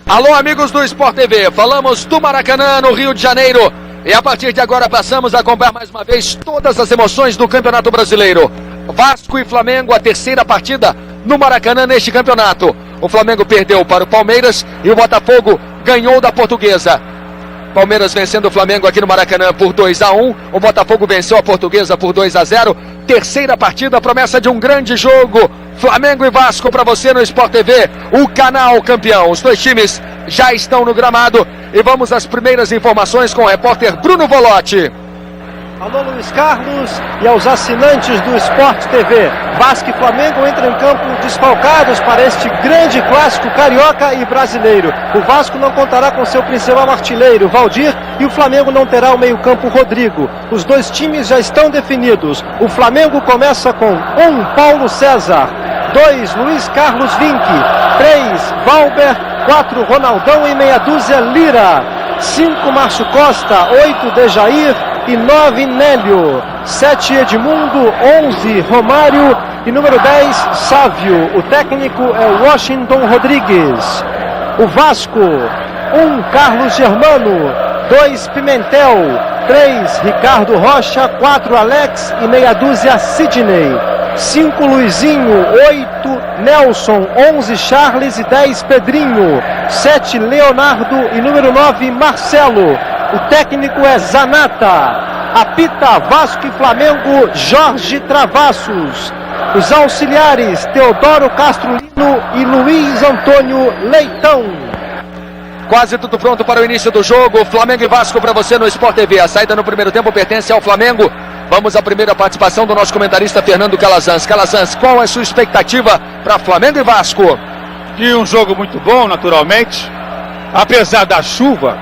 Alô, amigos do Sport TV, falamos do Maracanã, no Rio de Janeiro. E a partir de agora passamos a acompanhar mais uma vez todas as emoções do Campeonato Brasileiro. Vasco e Flamengo, a terceira partida no Maracanã neste campeonato. O Flamengo perdeu para o Palmeiras e o Botafogo ganhou da Portuguesa. Palmeiras vencendo o Flamengo aqui no Maracanã por 2-1. O Botafogo venceu a Portuguesa por 2-0. Terceira partida, promessa de um grande jogo. Flamengo e Vasco para você no Sport TV, o canal campeão. Os dois times já estão no gramado e vamos às primeiras informações com o repórter Bruno Volotti. Alô, Luiz Carlos e aos assinantes do Sport TV. Vasco e Flamengo entram em campo desfalcados para este grande clássico carioca e brasileiro. O Vasco não contará com seu principal artilheiro, Valdir, e o Flamengo não terá o meio-campo, Rodrigo. Os dois times já estão definidos. O Flamengo começa com 1, Paulo César, 2, Luiz Carlos Vinck, 3, Valber, 4, Ronaldão e meia dúzia, Lira, 5, Márcio Costa, 8, Dejair e 9, Nélio, 7, Edmundo, 11, Romário e número 10, Sávio. O técnico é Washington Rodrigues. O Vasco, 1, Carlos Germano, 2, Pimentel, 3, Ricardo Rocha, 4, Alex e meia dúzia, Sidney, 5, Luizinho, 8, Nelson, 11, Charles e 10, Pedrinho, 7, Leonardo e número 9, Marcelo. O técnico é Zanata. Apita Vasco e Flamengo, Jorge Travassos. Os auxiliares, Teodoro Castrolino e Luiz Antônio Leitão. Quase tudo pronto para o início do jogo. Flamengo e Vasco para você no Sport TV. A saída no primeiro tempo pertence ao Flamengo. Vamos à primeira participação do nosso comentarista Fernando Calazans. Calazans, qual é a sua expectativa para Flamengo e Vasco? De um jogo muito bom, naturalmente. Apesar da chuva,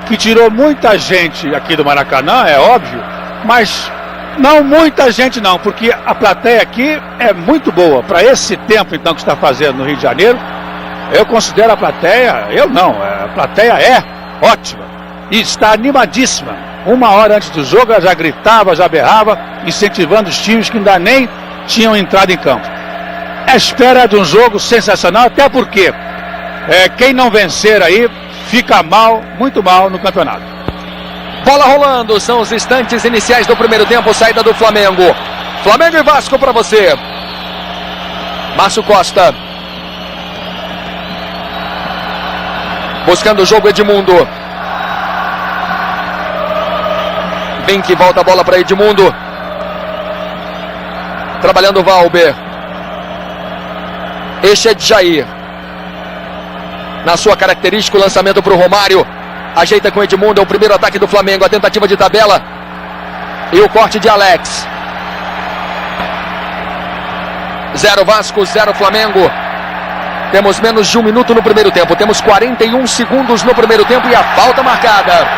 que tirou muita gente aqui do Maracanã, é óbvio, mas não muita gente não, porque a plateia aqui é muito boa. Para esse tempo então que está fazendo no Rio de Janeiro, eu considero a plateia, a plateia é ótima e está animadíssima. Uma hora antes do jogo ela já gritava, já berrava, incentivando os times que ainda nem tinham entrado em campo. É espera de um jogo sensacional, até porque quem não vencer aí fica mal, muito mal no campeonato. Bola rolando, são os instantes iniciais do primeiro tempo, saída do Flamengo. Flamengo e Vasco para você. Márcio Costa. Buscando o jogo, Edmundo. Vinck volta a bola para Edmundo. Trabalhando o Valber. Este é Jair. Na sua característica, o lançamento para o Romário. Ajeita com Edmundo, é o primeiro ataque do Flamengo. A tentativa de tabela. E o corte de Alex. 0 Vasco, 0 Flamengo. Temos menos de 1 minuto no primeiro tempo. Temos 41 segundos no primeiro tempo e a falta marcada.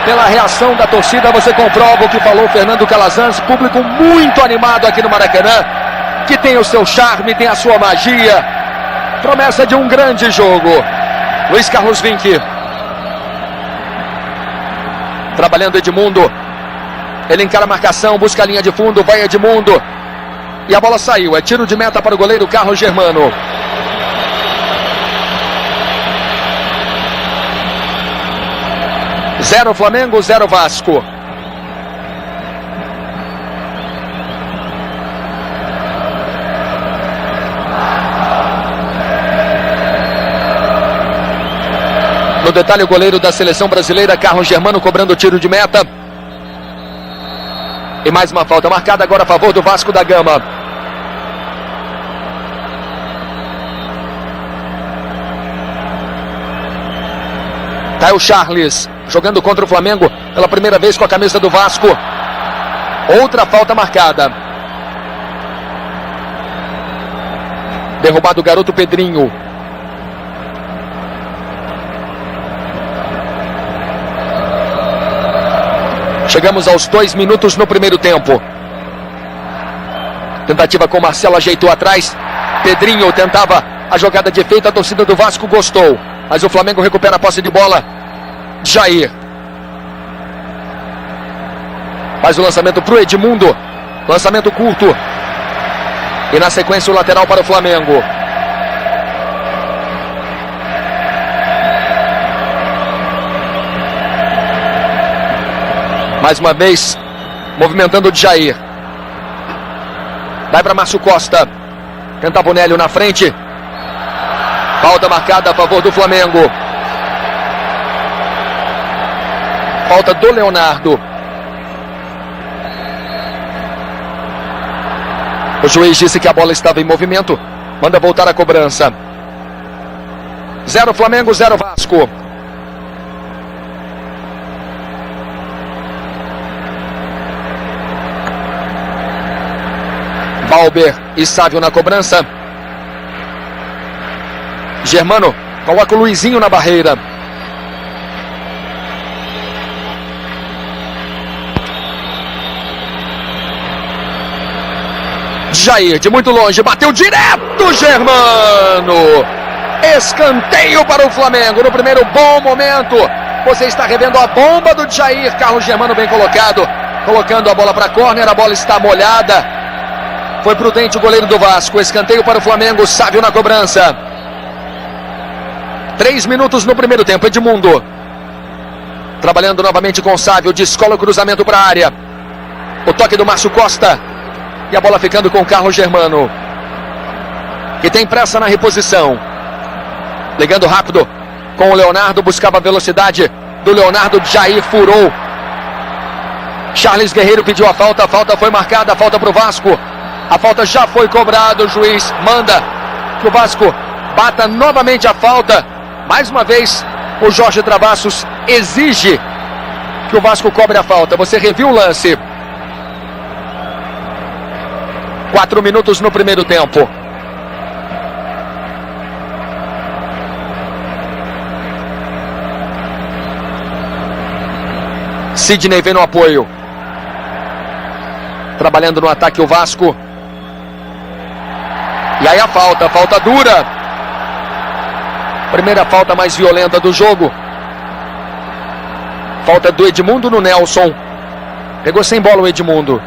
Pela reação da torcida, você comprova o que falou Fernando Calazans. Público muito animado aqui no Maracanã, que tem o seu charme, tem a sua magia. Promessa de um grande jogo. Luiz Carlos Vinck. Trabalhando Edmundo. Ele encara a marcação, busca a linha de fundo, vai Edmundo. E a bola saiu, é tiro de meta para o goleiro Carlos Germano. Zero Flamengo, 0 Vasco. No detalhe, o goleiro da seleção brasileira, Carlos Germano, cobrando o tiro de meta. E mais uma falta marcada agora a favor do Vasco da Gama. Tá aí o Charles, jogando contra o Flamengo pela primeira vez com a camisa do Vasco. Outra falta marcada. Derrubado o garoto Pedrinho. Chegamos aos 2 minutos no primeiro tempo. Tentativa com Marcelo, ajeitou atrás. Pedrinho tentava a jogada de efeito, a torcida do Vasco gostou. Mas o Flamengo recupera a posse de bola. Jair. Faz o lançamento para o Edmundo. Lançamento curto. E na sequência o lateral para o Flamengo. Mais uma vez, movimentando o Jair. Vai para Márcio Costa. Tentava o Nélio na frente. Falta marcada a favor do Flamengo. Falta do Leonardo. O juiz disse que a bola estava em movimento. Manda voltar a cobrança. 0 Flamengo, 0 Vasco. Valber e Sávio na cobrança. Germano coloca o Luizinho na barreira. Jair de muito longe, bateu direto, Germano. Escanteio para o Flamengo no primeiro bom momento. Você está revendo a bomba do Jair. Carlos Germano bem colocado, colocando a bola para córner, a bola está molhada. Foi prudente o goleiro do Vasco. Escanteio para o Flamengo, Sávio na cobrança. 3 minutos no primeiro tempo. Edmundo trabalhando novamente com o Sávio, descola o cruzamento para a área. O toque do Márcio Costa. E a bola ficando com o Carlos Germano, que tem pressa na reposição. Ligando rápido com o Leonardo, buscava a velocidade do Leonardo. Jair furou. Charles Guerreiro pediu a falta foi marcada, a falta para o Vasco. A falta já foi cobrada, o juiz manda que o Vasco bata novamente a falta. Mais uma vez, o Jorge Travassos exige que o Vasco cobre a falta. Você reviu o lance. 4 minutos no primeiro tempo. Sidney vem no apoio. Trabalhando no ataque o Vasco. E aí a falta dura. Primeira falta mais violenta do jogo. Falta do Edmundo no Nelson. Pegou sem bola o Edmundo.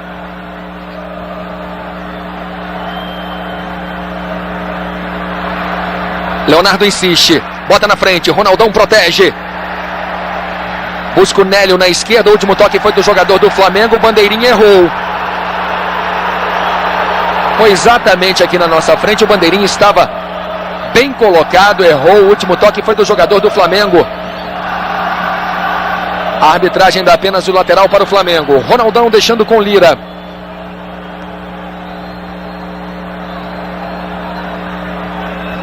Leonardo insiste, bota na frente, Ronaldão protege. Busca o Nélio na esquerda, o último toque foi do jogador do Flamengo, o Bandeirinha errou. Foi exatamente aqui na nossa frente, o Bandeirinha estava bem colocado, errou, o último toque foi do jogador do Flamengo. A arbitragem dá apenas o lateral para o Flamengo. Ronaldão deixando com Lira.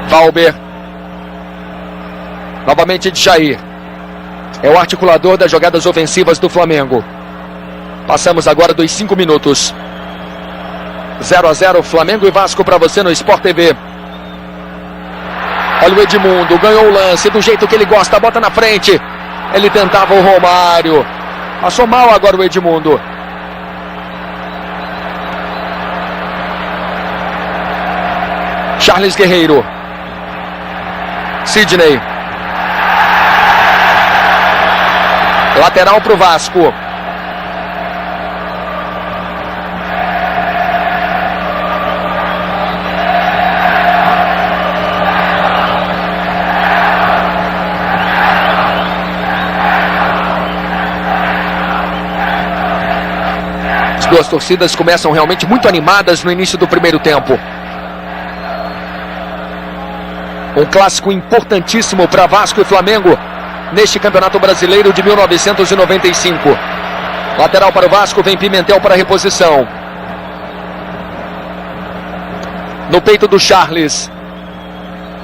Valber. Novamente de Jair. É o articulador das jogadas ofensivas do Flamengo. Passamos agora dos 5 minutos. 0-0 Flamengo e Vasco para você no Sport TV. Olha o Edmundo, ganhou o lance do jeito que ele gosta, bota na frente. Ele tentava o Romário. Passou mal agora o Edmundo. Charles Guerreiro. Sidney. Lateral para o Vasco. As duas torcidas começam realmente muito animadas no início do primeiro tempo. Um clássico importantíssimo para Vasco e Flamengo neste Campeonato Brasileiro de 1995. Lateral para o Vasco, vem Pimentel para a reposição. No peito do Charles,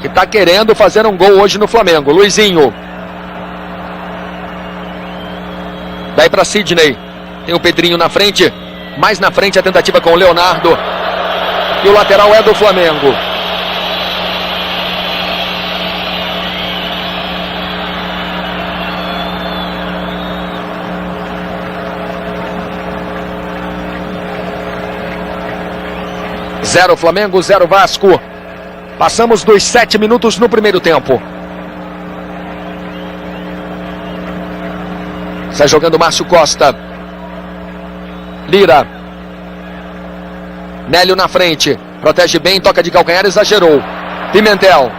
que está querendo fazer um gol hoje no Flamengo. Luizinho. Daí para Sidney. Tem o Pedrinho na frente. Mais na frente a tentativa com o Leonardo. E o lateral é do Flamengo. Zero Flamengo, 0 Vasco. Passamos dos 7 minutos no primeiro tempo. Sai jogando Márcio Costa. Lira. Nélio na frente. Protege bem, toca de calcanhar, exagerou. Pimentel.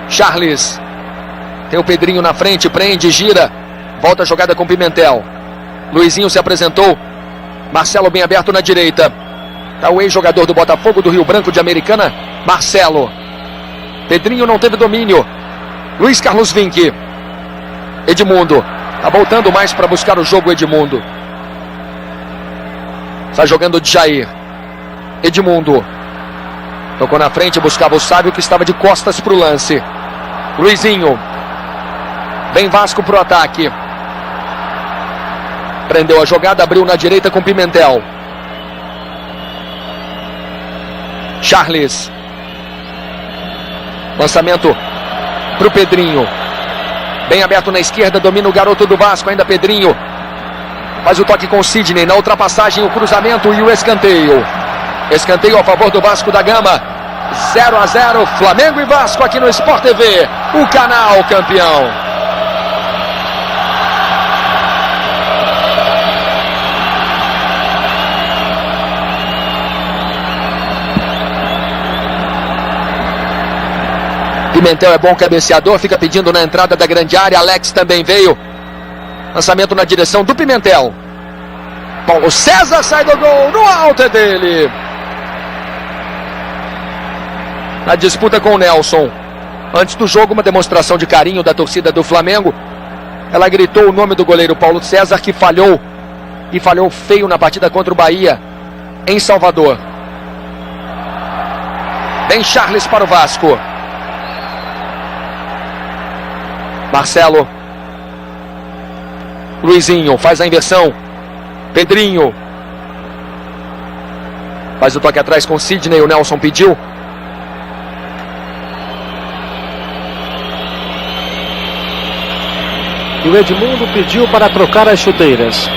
Charles. Tem o Pedrinho na frente, prende, gira. Volta a jogada com Pimentel. Luizinho se apresentou. Marcelo bem aberto na direita. Está o ex-jogador do Botafogo do Rio Branco de Americana, Marcelo. Pedrinho não teve domínio. Luiz Carlos Vinck. Edmundo. Está voltando mais para buscar o jogo, Edmundo. Está jogando de Jair. Edmundo. Tocou na frente, buscava o Sábio, que estava de costas para o lance. Luizinho. Vem Vasco para o ataque. Prendeu a jogada, abriu na direita com Pimentel. Charles. Lançamento para o Pedrinho. Bem aberto na esquerda, domina o garoto do Vasco, ainda Pedrinho. Faz o toque com o Sidney, na ultrapassagem o cruzamento e o escanteio. Escanteio a favor do Vasco da Gama. 0-0, Flamengo e Vasco aqui no Sport TV, o canal campeão. Pimentel é bom cabeceador, fica pedindo na entrada da grande área. Alex também veio. Lançamento na direção do Pimentel. Paulo César sai do gol, no alto é dele. Na disputa com o Nelson. Antes do jogo, uma demonstração de carinho da torcida do Flamengo. Ela gritou o nome do goleiro Paulo César, que falhou. E falhou feio na partida contra o Bahia, em Salvador. Vem Charles para o Vasco. Marcelo. Luizinho faz a inversão. Pedrinho. Faz o toque atrás com Sidney, o Nelson pediu. E o Edmundo pediu para trocar as chuteiras.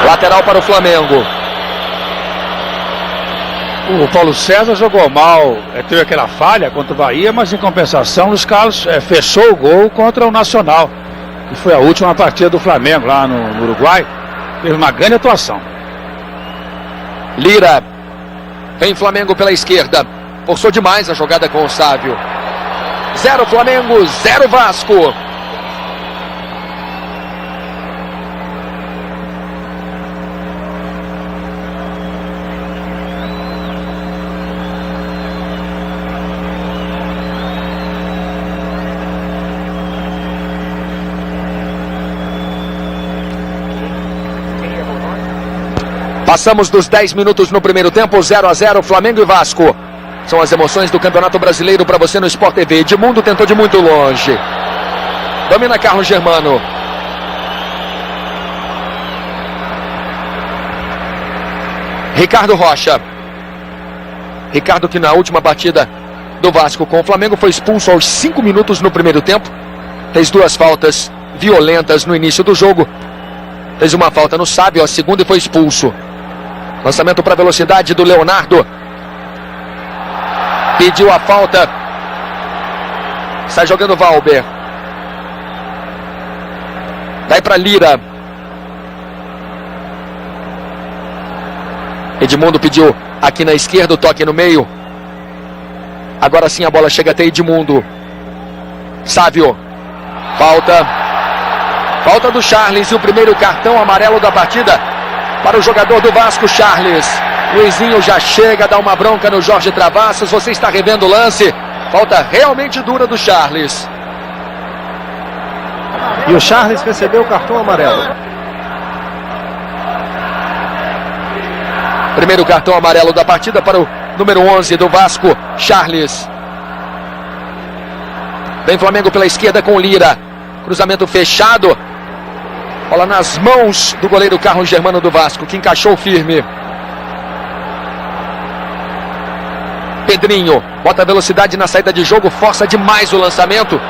Lateral para o Flamengo. O Paulo César jogou mal, teve aquela falha contra o Bahia, mas em compensação, Luiz Carlos fechou o gol contra o Nacional, que foi a última partida do Flamengo lá no Uruguai. Teve uma grande atuação. Lira. Vem Flamengo pela esquerda. Forçou demais a jogada com o Sávio. 0 Flamengo, 0 Vasco. Passamos dos 10 minutos no primeiro tempo, 0-0, Flamengo e Vasco. São as emoções do Campeonato Brasileiro para você no Sport TV. Edmundo tentou de muito longe. Domina Carlos Germano. Ricardo Rocha. Ricardo, que na última partida do Vasco com o Flamengo foi expulso aos 5 minutos no primeiro tempo. Fez 2 faltas violentas no início do jogo. Fez uma falta no Sábio, a segunda, e foi expulso. Lançamento para a velocidade do Leonardo. Pediu a falta. Sai jogando Valber. Daí para Lira. Edmundo pediu aqui na esquerda o toque no meio. Agora sim a bola chega até Edmundo. Sávio. Falta. Falta do Charles e o primeiro cartão amarelo da partida para o jogador do Vasco, Charles. Luizinho já chega, dá uma bronca no Jorge Travassos. Você está revendo o lance. Falta realmente dura do Charles. E o Charles recebeu o cartão amarelo. Primeiro cartão amarelo da partida para o número 11 do Vasco, Charles. Vem Flamengo pela esquerda com Lira. Cruzamento fechado. Bola nas mãos do goleiro Carlos Germano do Vasco, que encaixou firme. Pedrinho, bota velocidade na saída de jogo, força demais o lançamento.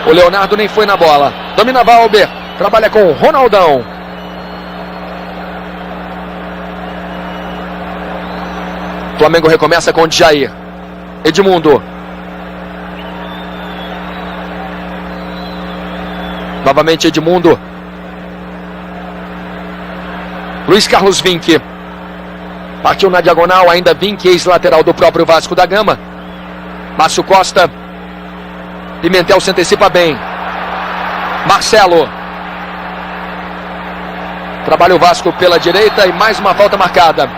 O Leonardo nem foi na bola. Domina Valber, trabalha com o Ronaldão. Flamengo recomeça com o Jair. Edmundo. Novamente Edmundo. Luiz Carlos Vinck. Partiu na diagonal, ainda Vinck, ex-lateral do próprio Vasco da Gama. Márcio Costa. Pimentel se antecipa bem. Marcelo. Trabalha o Vasco pela direita e mais uma falta marcada.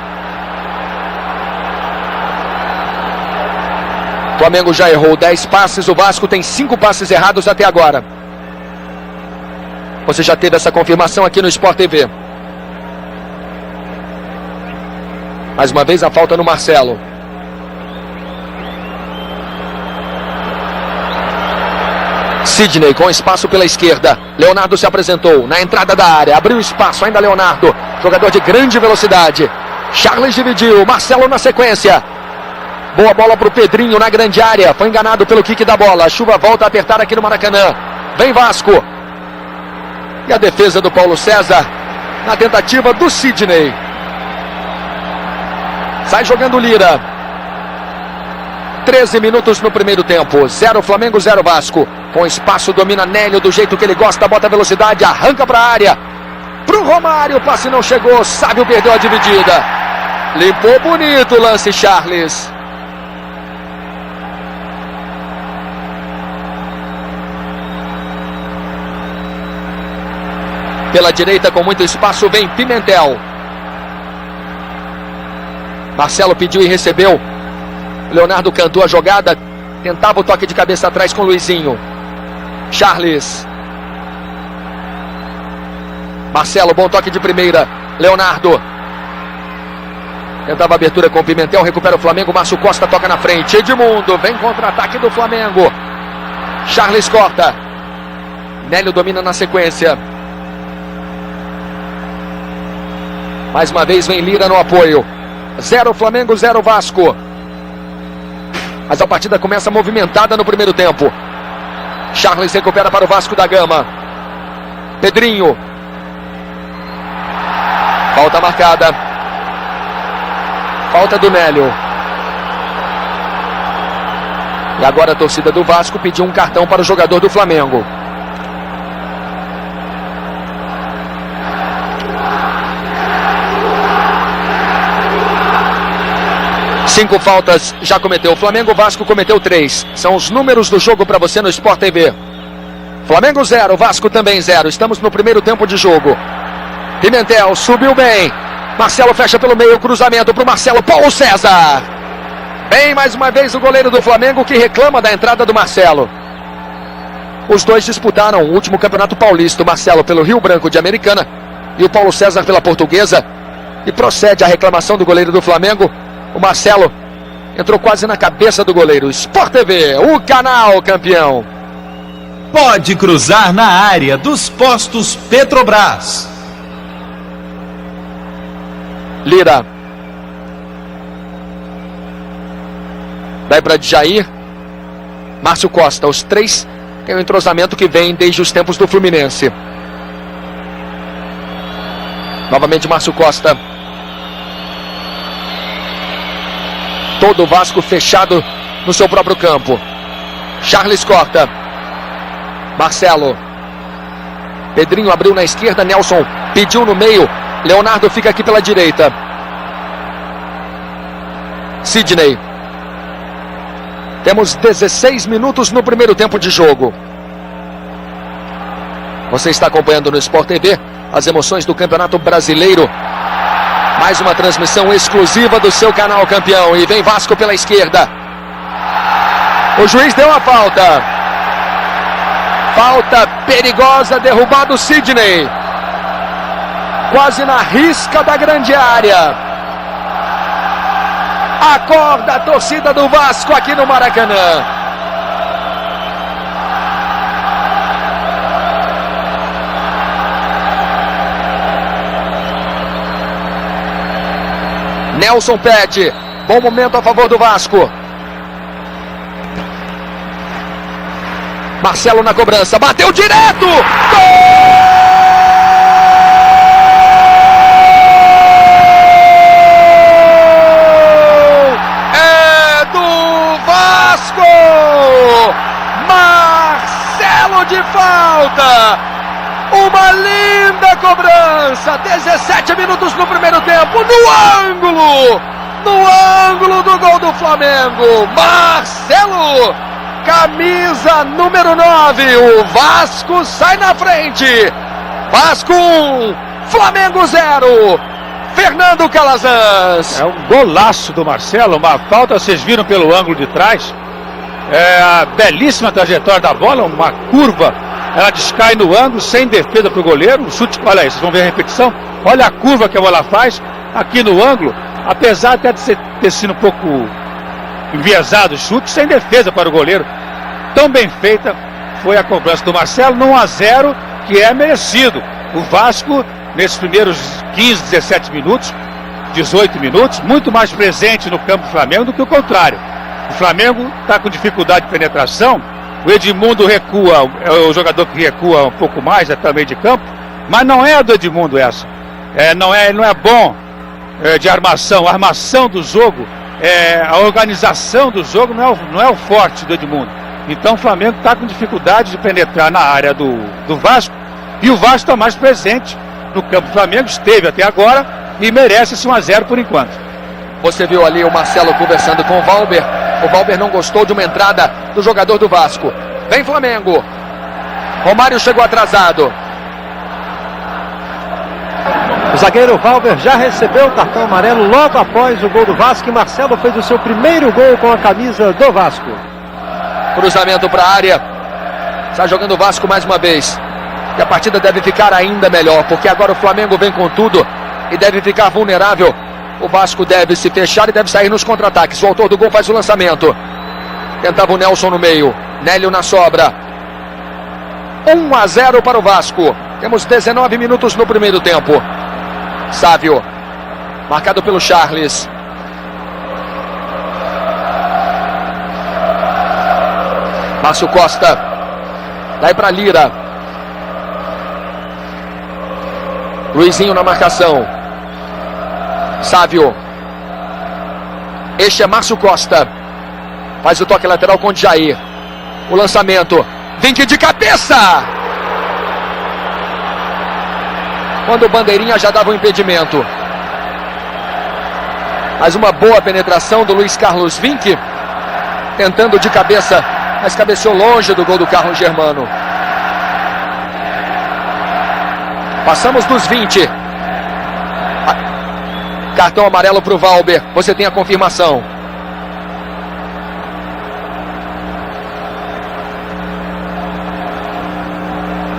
O Flamengo já errou 10 passes, o Vasco tem 5 passes errados até agora. Você já teve essa confirmação aqui no Sport TV. Mais uma vez a falta no Marcelo. Sidney com espaço pela esquerda. Leonardo se apresentou na entrada da área. Abriu espaço, ainda Leonardo. Jogador de grande velocidade. Charles dividiu. Marcelo na sequência. Boa bola para o Pedrinho na grande área. Foi enganado pelo kick da bola. A chuva volta a apertar aqui no Maracanã. Vem Vasco. E a defesa do Paulo César na tentativa do Sidney. Sai jogando Lira. 13 minutos no primeiro tempo. 0 Flamengo, 0 Vasco. Com espaço, domina Nélio do jeito que ele gosta. Bota velocidade, arranca para a área. Pro Romário, o passe não chegou. Sábio perdeu a dividida. Limpou bonito o lance, Charles. Pela direita, com muito espaço, vem Pimentel. Marcelo pediu e recebeu. Leonardo cantou a jogada. Tentava o toque de cabeça atrás com Luizinho. Charles. Marcelo, bom toque de primeira. Leonardo. Tentava a abertura com o Pimentel. Recupera o Flamengo. Márcio Costa toca na frente. Edmundo. Vem contra-ataque do Flamengo. Charles corta. Nélio domina na sequência. Mais uma vez vem Lira no apoio. 0 Flamengo, 0 Vasco. Mas a partida começa movimentada no primeiro tempo. Charles recupera para o Vasco da Gama. Pedrinho. Falta marcada. Falta do Nélio. E agora a torcida do Vasco pediu um cartão para o jogador do Flamengo. Cinco faltas já cometeu o Flamengo, o Vasco cometeu 3. São os números do jogo para você no Sport TV. Flamengo 0, Vasco também 0. Estamos no primeiro tempo de jogo. Pimentel subiu bem. Marcelo fecha pelo meio, cruzamento para o Marcelo. Paulo César. Bem, mais uma vez o goleiro do Flamengo que reclama da entrada do Marcelo. Os dois disputaram o último campeonato paulista. O Marcelo pelo Rio Branco de Americana e o Paulo César pela Portuguesa. E procede a reclamação do goleiro do Flamengo. O Marcelo entrou quase na cabeça do goleiro. Sport TV, o canal campeão. Pode cruzar na área dos postos Petrobras. Lira. Vai para Jair. Márcio Costa. Os três têm um entrosamento que vem desde os tempos do Fluminense. Novamente Márcio Costa. Todo o Vasco fechado no seu próprio campo. Charles corta. Marcelo. Pedrinho abriu na esquerda. Nelson pediu no meio. Leonardo fica aqui pela direita. Sidney. Temos 16 minutos no primeiro tempo de jogo. Você está acompanhando no Sport TV as emoções do Campeonato Brasileiro. Mais uma transmissão exclusiva do seu canal campeão. E vem Vasco pela esquerda. O juiz deu a falta. Falta perigosa, derrubado o Sidney. Quase na risca da grande área. Acorda a torcida do Vasco aqui no Maracanã. Nelson pede. Bom momento a favor do Vasco. Marcelo na cobrança. Bateu direto. Gol! É do Vasco. Marcelo de falta. Uma linda cobrança. 17 minutos no primeiro tempo. No ângulo do gol do Flamengo. Marcelo. Camisa número 9. O Vasco sai na frente. Vasco 1, Flamengo 0. Fernando Calazans. É um golaço do Marcelo, uma falta, vocês viram pelo ângulo de trás. É a belíssima trajetória da bola, uma curva, ela descai no ângulo, sem defesa para o goleiro. O chute, olha aí, vocês vão ver a repetição. Olha a curva que a bola faz aqui no ângulo, apesar até de ter sido um pouco enviesado o chute, sem defesa para o goleiro. Tão bem feita foi a cobrança do Marcelo, no 1-0, que é merecido. O Vasco, nesses primeiros 15, 17 minutos, 18 minutos, muito mais presente no campo do Flamengo do que o contrário. O Flamengo está com dificuldade de penetração, o Edmundo recua, é o jogador que recua um pouco mais até o meio de campo, mas não é a do Edmundo essa. Não é bom de armação. A armação do jogo, a organização do jogo não é o forte do Edmundo. Então o Flamengo está com dificuldade de penetrar na área do Vasco, e o Vasco está mais presente no campo do Flamengo, esteve até agora e merece esse 1-0 por enquanto. Você viu ali o Marcelo conversando com o Valber. O Valber não gostou de uma entrada do jogador do Vasco. Vem Flamengo. Romário chegou atrasado. O zagueiro Valber já recebeu o cartão amarelo logo após o gol do Vasco, e Marcelo fez o seu primeiro gol com a camisa do Vasco. Cruzamento para a área. Está jogando o Vasco mais uma vez. E a partida deve ficar ainda melhor, porque agora o Flamengo vem com tudo e deve ficar vulnerável. O Vasco deve se fechar e deve sair nos contra-ataques. O autor do gol faz o lançamento. Tentava o Nelson no meio. Nélio na sobra. 1-0 para o Vasco. Temos 19 minutos no primeiro tempo. Sávio. Marcado pelo Charles. Márcio Costa. Daí para Lira. Luizinho na marcação. Sávio. Este é Márcio Costa. Faz o toque lateral com o Jair. O lançamento. Vink de cabeça. Quando o bandeirinha já dava o impedimento. Mais uma boa penetração do Luiz Carlos Vink. Tentando de cabeça, mas cabeceou longe do gol do Carlos Germano. Passamos dos 20. Cartão amarelo para o Valber. Você tem a confirmação.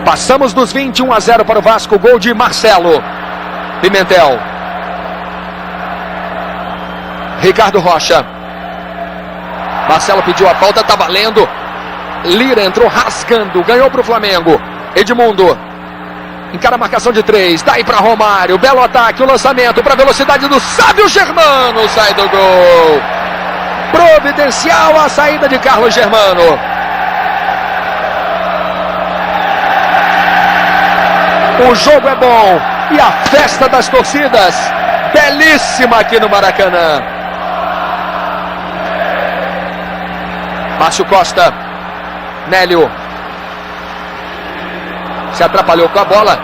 Passamos dos 20, 1-0 para o Vasco. Gol de Marcelo. Pimentel. Ricardo Rocha. Marcelo pediu a falta, tá valendo. Lira entrou rasgando, ganhou para o Flamengo. Edmundo. Encara a marcação de 3, daí para Romário, belo ataque, o lançamento para a velocidade do Sávio Germano, sai do gol. Providencial a saída de Carlos Germano. O jogo é bom e a festa das torcidas, belíssima aqui no Maracanã. Márcio Costa, Nélio. Se atrapalhou com a bola.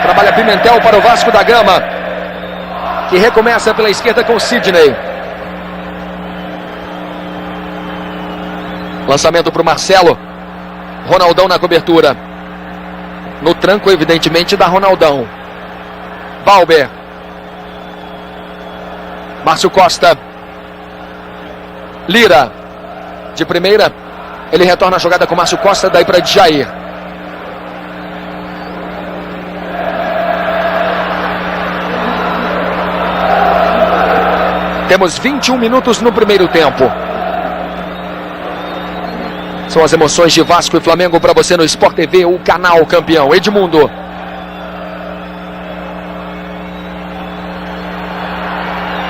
Trabalha Pimentel para o Vasco da Gama, que recomeça pela esquerda com Sidney. Lançamento para o Marcelo. Ronaldão na cobertura. No tranco, evidentemente, da Ronaldão. Valber. Márcio Costa. Lira. De primeira. Ele retorna a jogada com Márcio Costa, daí para Jair. Temos 21 minutos no primeiro tempo. São as emoções de Vasco e Flamengo para você no Sport TV, o canal campeão. Edmundo.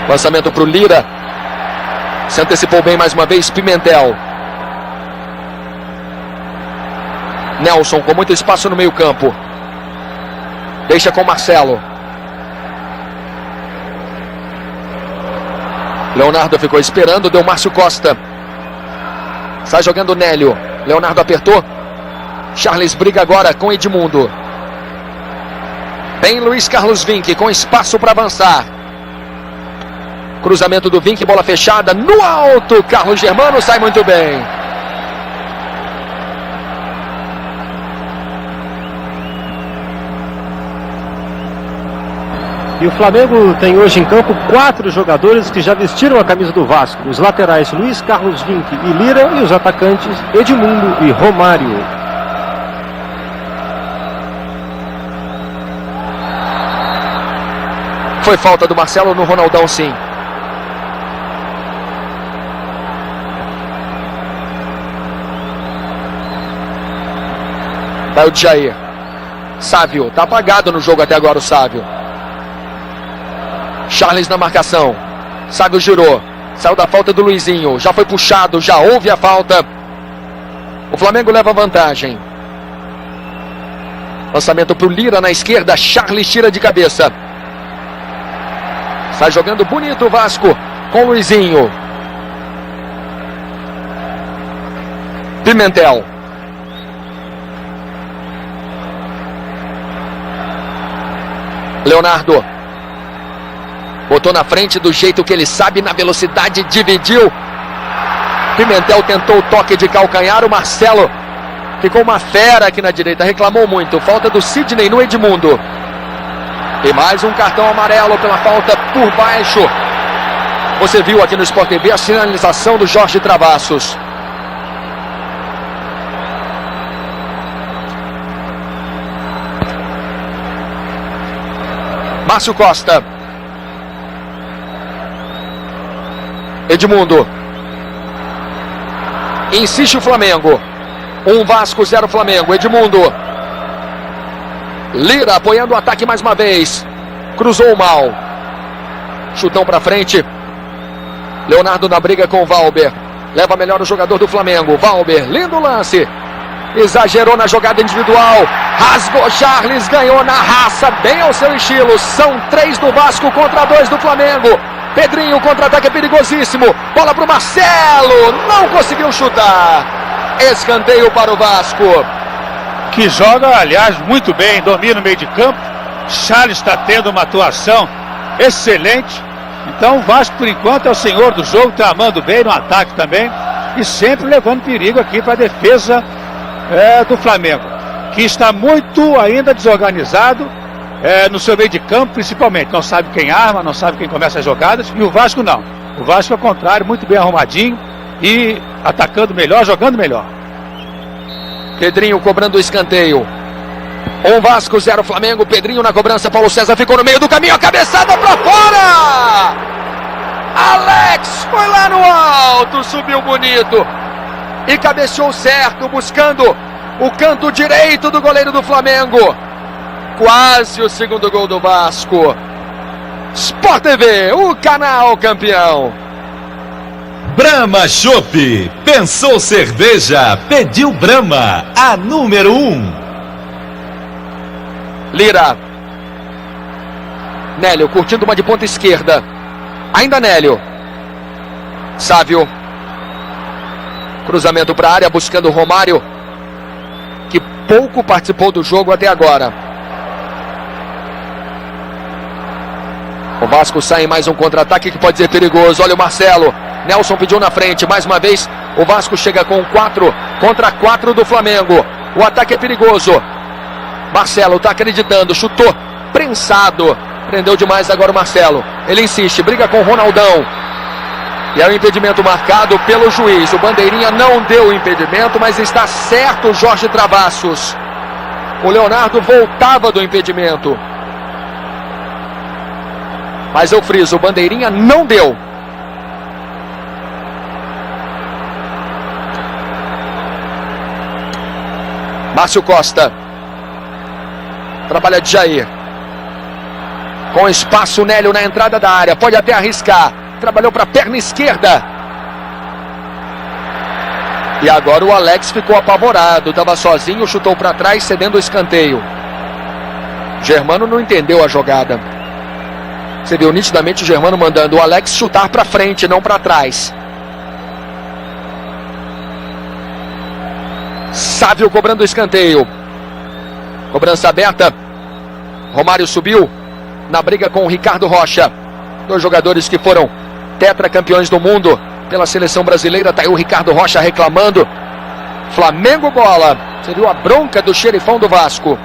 Lançamento para o Lira. Se antecipou bem mais uma vez Pimentel. Nelson com muito espaço no meio campo. Deixa com Marcelo. Leonardo ficou esperando, deu Márcio Costa. Sai jogando Nélio. Leonardo apertou. Charles briga agora com Edmundo. Tem Luiz Carlos Vink com espaço para avançar. Cruzamento do Vink, bola fechada no alto. Carlos Germano sai muito bem. E o Flamengo tem hoje em campo 4 jogadores que já vestiram a camisa do Vasco. Os laterais Luiz Carlos Vinck e Lira e os atacantes Edmundo e Romário. Foi falta do Marcelo no Ronaldão, sim. Vai o Jair. Sávio, tá apagado no jogo até agora o Sávio. Charles na marcação. Sávio girou. Saiu da falta do Luizinho. Já foi puxado, já houve a falta. O Flamengo leva vantagem. Lançamento pro Lira na esquerda. Charles tira de cabeça. Está jogando bonito o Vasco com o Luizinho. Pimentel. Leonardo. Botou na frente do jeito que ele sabe, na velocidade, dividiu. Pimentel tentou o toque de calcanhar. O Marcelo ficou uma fera aqui na direita, reclamou muito. Falta do Sidney no Edmundo. E mais um cartão amarelo pela falta por baixo. Você viu aqui no Sport TV a sinalização do Jorge Travassos. Márcio Costa. Edmundo. Insiste o Flamengo. 1 Vasco, 0 Flamengo. Edmundo. Lira apoiando o ataque mais uma vez. Cruzou mal. Chutão pra frente. Leonardo na briga com o Valber. Leva melhor o jogador do Flamengo. Valber, lindo lance. Exagerou na jogada individual. Rasgou Charles, ganhou na raça, bem ao seu estilo. São 3 do Vasco contra 2 do Flamengo. Pedrinho, contra-ataque é perigosíssimo. Bola pro Marcelo. Não conseguiu chutar. Escanteio para o Vasco. Que joga, aliás, muito bem, domina o meio de campo. Charles está tendo uma atuação excelente. Então o Vasco, por enquanto, é o senhor do jogo, está amando bem no ataque também. E sempre levando perigo aqui para a defesa do Flamengo, que está muito ainda desorganizado no seu meio de campo, principalmente. Não sabe quem arma, não sabe quem começa as jogadas. E o Vasco não. O Vasco, ao contrário, muito bem arrumadinho e atacando melhor, jogando melhor. Pedrinho cobrando o escanteio. 1 Vasco, 0 Flamengo. Pedrinho na cobrança. Paulo César ficou no meio do caminho. A cabeçada pra fora. Alex foi lá no alto. Subiu bonito. E cabeceou certo. Buscando o canto direito do goleiro do Flamengo. Quase o segundo gol do Vasco. Sport TV, o canal campeão. Brahma Chopp. Pensou cerveja? Pediu Brahma, a número 1. Lira. Nélio curtindo uma de ponta esquerda. Ainda Nélio. Sávio. Cruzamento para a área buscando o Romário, que pouco participou do jogo até agora. O Vasco sai em mais um contra-ataque que pode ser perigoso. Olha o Marcelo. Nelson pediu na frente. Mais uma vez o Vasco chega com 4 contra 4 do Flamengo. O ataque é perigoso. Marcelo está acreditando. Chutou. Prensado. Prendeu demais agora o Marcelo. Ele insiste. Briga com o Ronaldão. E é o impedimento marcado pelo juiz. O bandeirinha não deu o impedimento, mas está certo o Jorge Travassos. O Leonardo voltava do impedimento. Mas eu friso, o bandeirinha não deu. Márcio Costa. Trabalha de Jair. Com espaço, Nélio na entrada da área. Pode até arriscar. Trabalhou para a perna esquerda. E agora o Alex ficou apavorado. Estava sozinho, chutou para trás, cedendo o escanteio. Germano não entendeu a jogada. Você viu nitidamente o Germano mandando o Alex chutar para frente, não para trás. Sávio cobrando o escanteio. Cobrança aberta. Romário subiu na briga com o Ricardo Rocha. 2 jogadores que foram tetracampeões do mundo pela seleção brasileira. Tá aí o Ricardo Rocha reclamando. Flamengo bola. Você viu a bronca do xerifão do Vasco.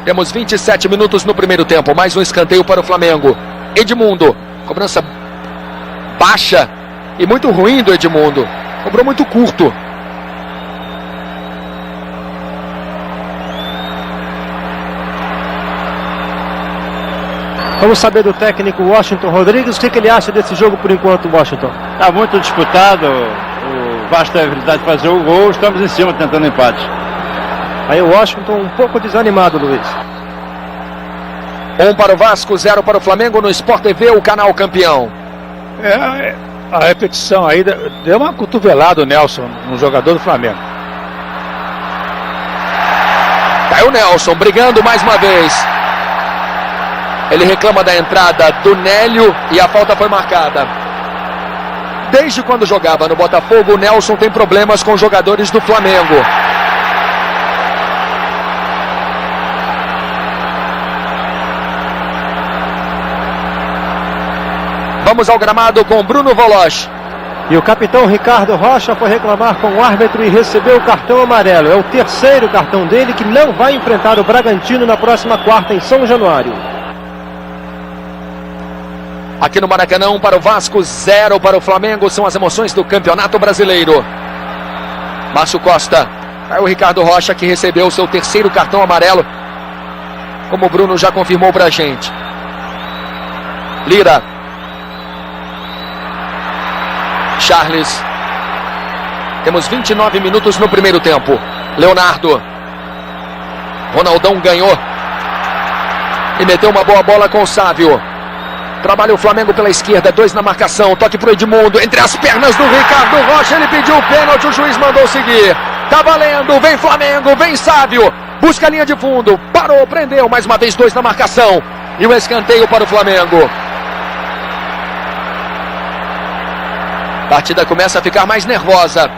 Temos 27 minutos no primeiro tempo. Mais um escanteio para o Flamengo. Edmundo. Cobrança baixa e muito ruim do Edmundo. Cobrou muito curto. Vamos saber do técnico Washington Rodrigues. O que ele acha desse jogo por enquanto, Washington? Está muito disputado. O Vasco tem a habilidade de fazer o gol. Estamos em cima tentando empate. Aí o Washington um pouco desanimado, Luiz. 1 para o Vasco, 0 para o Flamengo no Sport TV, o canal campeão. A repetição aí deu uma cotovelada o Nelson no jogador do Flamengo. Caiu o Nelson, brigando mais uma vez. Ele reclama da entrada do Nélio e a falta foi marcada. Desde quando jogava no Botafogo, o Nelson tem problemas com jogadores do Flamengo. Vamos ao gramado com Bruno Voloch. E o capitão Ricardo Rocha foi reclamar com o árbitro e recebeu o cartão amarelo. É o terceiro cartão dele, que não vai enfrentar o Bragantino na próxima quarta em São Januário. Aqui no Maracanã, 1 para o Vasco, 0 para o Flamengo. São as emoções do Campeonato Brasileiro. Márcio Costa. Aí o Ricardo Rocha, que recebeu o seu terceiro cartão amarelo, como o Bruno já confirmou pra gente. Lira. Charles. Temos 29 minutos no primeiro tempo. Leonardo. Ronaldão ganhou e meteu uma boa bola com o Sávio. Trabalha o Flamengo pela esquerda, 2 na marcação, toque pro Edmundo, entre as pernas do Ricardo Rocha, ele pediu o pênalti, o juiz mandou seguir. Tá valendo, vem Flamengo, vem Sávio, busca a linha de fundo, parou, prendeu, mais uma vez 2 na marcação, e o escanteio para o Flamengo. A partida começa a ficar mais nervosa.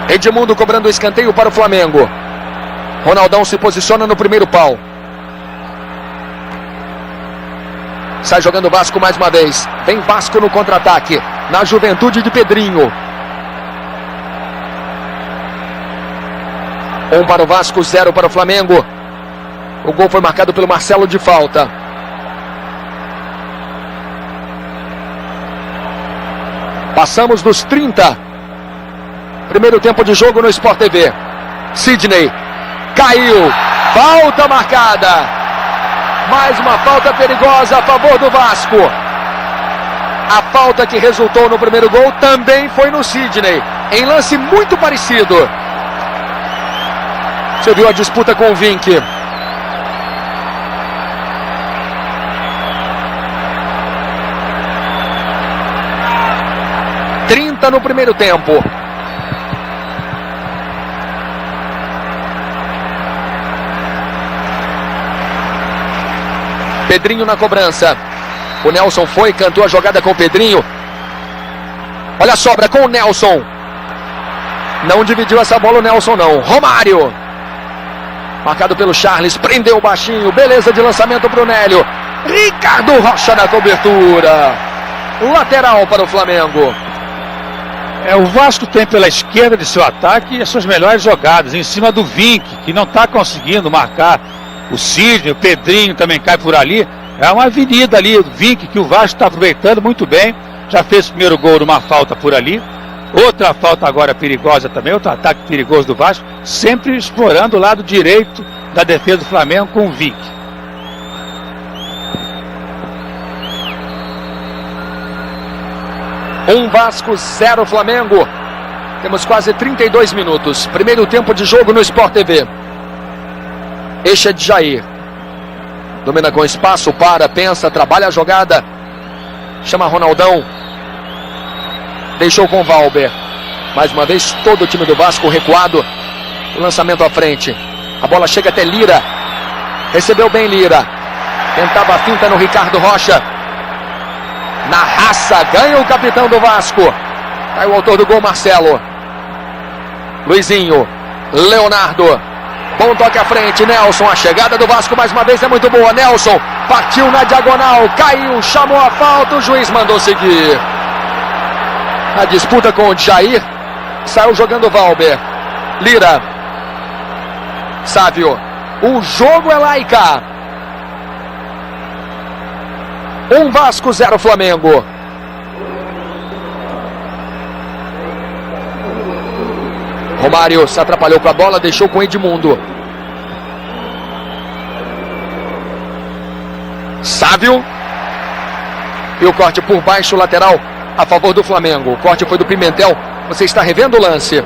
Edmundo cobrando o escanteio para o Flamengo. Ronaldão se posiciona no primeiro pau. Sai jogando o Vasco mais uma vez. Vem Vasco no contra-ataque. Na juventude de Pedrinho. 1 para o Vasco, 0 para o Flamengo. O gol foi marcado pelo Marcelo de falta. Passamos dos 30. Primeiro tempo de jogo no Sport TV. Sidney. Caiu, falta marcada, mais uma falta perigosa a favor do Vasco. A falta que resultou no primeiro gol também foi no Sidney, em lance muito parecido. Você viu a disputa com o Vink. (30 no primeiro tempo). Pedrinho na cobrança. O Nelson foi, cantou a jogada com o Pedrinho. Olha a sobra com o Nelson. Não dividiu essa bola o Nelson não. Romário. Marcado pelo Charles, prendeu o baixinho. Beleza de lançamento para o Nélio. Ricardo Rocha na cobertura. Lateral para o Flamengo. O Vasco tem pela esquerda de seu ataque as suas melhores jogadas, em cima do Vink, que não está conseguindo marcar o Sidney, o Pedrinho também cai por ali. É uma avenida ali, o Vink, que o Vasco está aproveitando muito bem. Já fez o primeiro gol numa falta por ali. Outra falta agora perigosa também, outro ataque perigoso do Vasco, sempre explorando o lado direito da defesa do Flamengo com o Vink. Vasco, 0 Flamengo. Temos quase 32 minutos. Primeiro tempo de jogo no Sport TV. Este é de Jair. Domina com espaço, para, pensa, trabalha a jogada. Chama Ronaldão. Deixou com o Valber. Mais uma vez todo o time do Vasco recuado. O lançamento à frente. A bola chega até Lira. Recebeu bem Lira. Tentava a finta no Ricardo Rocha. Na raça, ganha o capitão do Vasco. Aí o autor do gol, Marcelo. Luizinho. Leonardo. Bom toque à frente, Nelson. A chegada do Vasco mais uma vez é muito boa. Nelson partiu na diagonal, caiu, chamou a falta, o juiz mandou seguir. A disputa com o Jair Saiu jogando Valber. Lira. Sávio. O jogo é lá e cá. 1 Vasco, 0 Flamengo. Romário se atrapalhou com a bola, deixou com Edmundo. Sávio. E o corte por baixo, lateral, a favor do Flamengo. O corte foi do Pimentel. Você está revendo o lance.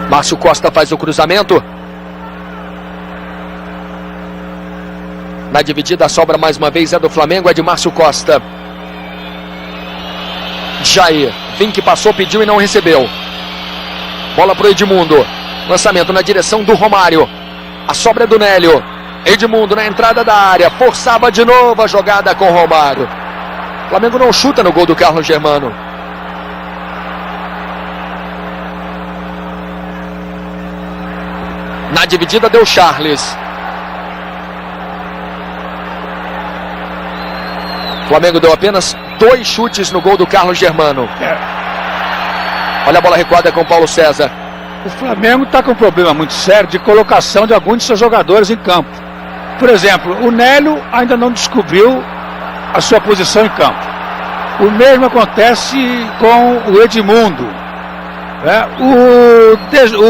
Márcio Costa faz o cruzamento. Na dividida, a sobra mais uma vez é do Flamengo, é de Márcio Costa. Jair. Vink passou, pediu e não recebeu. Bola pro Edmundo. Lançamento na direção do Romário. A sobra é do Nélio. Edmundo na entrada da área. Forçava de novo a jogada com o Romário. O Flamengo não chuta no gol do Carlos Germano. Na dividida deu Charles. O Flamengo deu apenas 2 chutes no gol do Carlos Germano. Olha a bola recuada com o Paulo César. O Flamengo está com um problema muito sério de colocação de alguns de seus jogadores em campo. Por exemplo, o Nélio ainda não descobriu a sua posição em campo. O mesmo acontece com o Edmundo.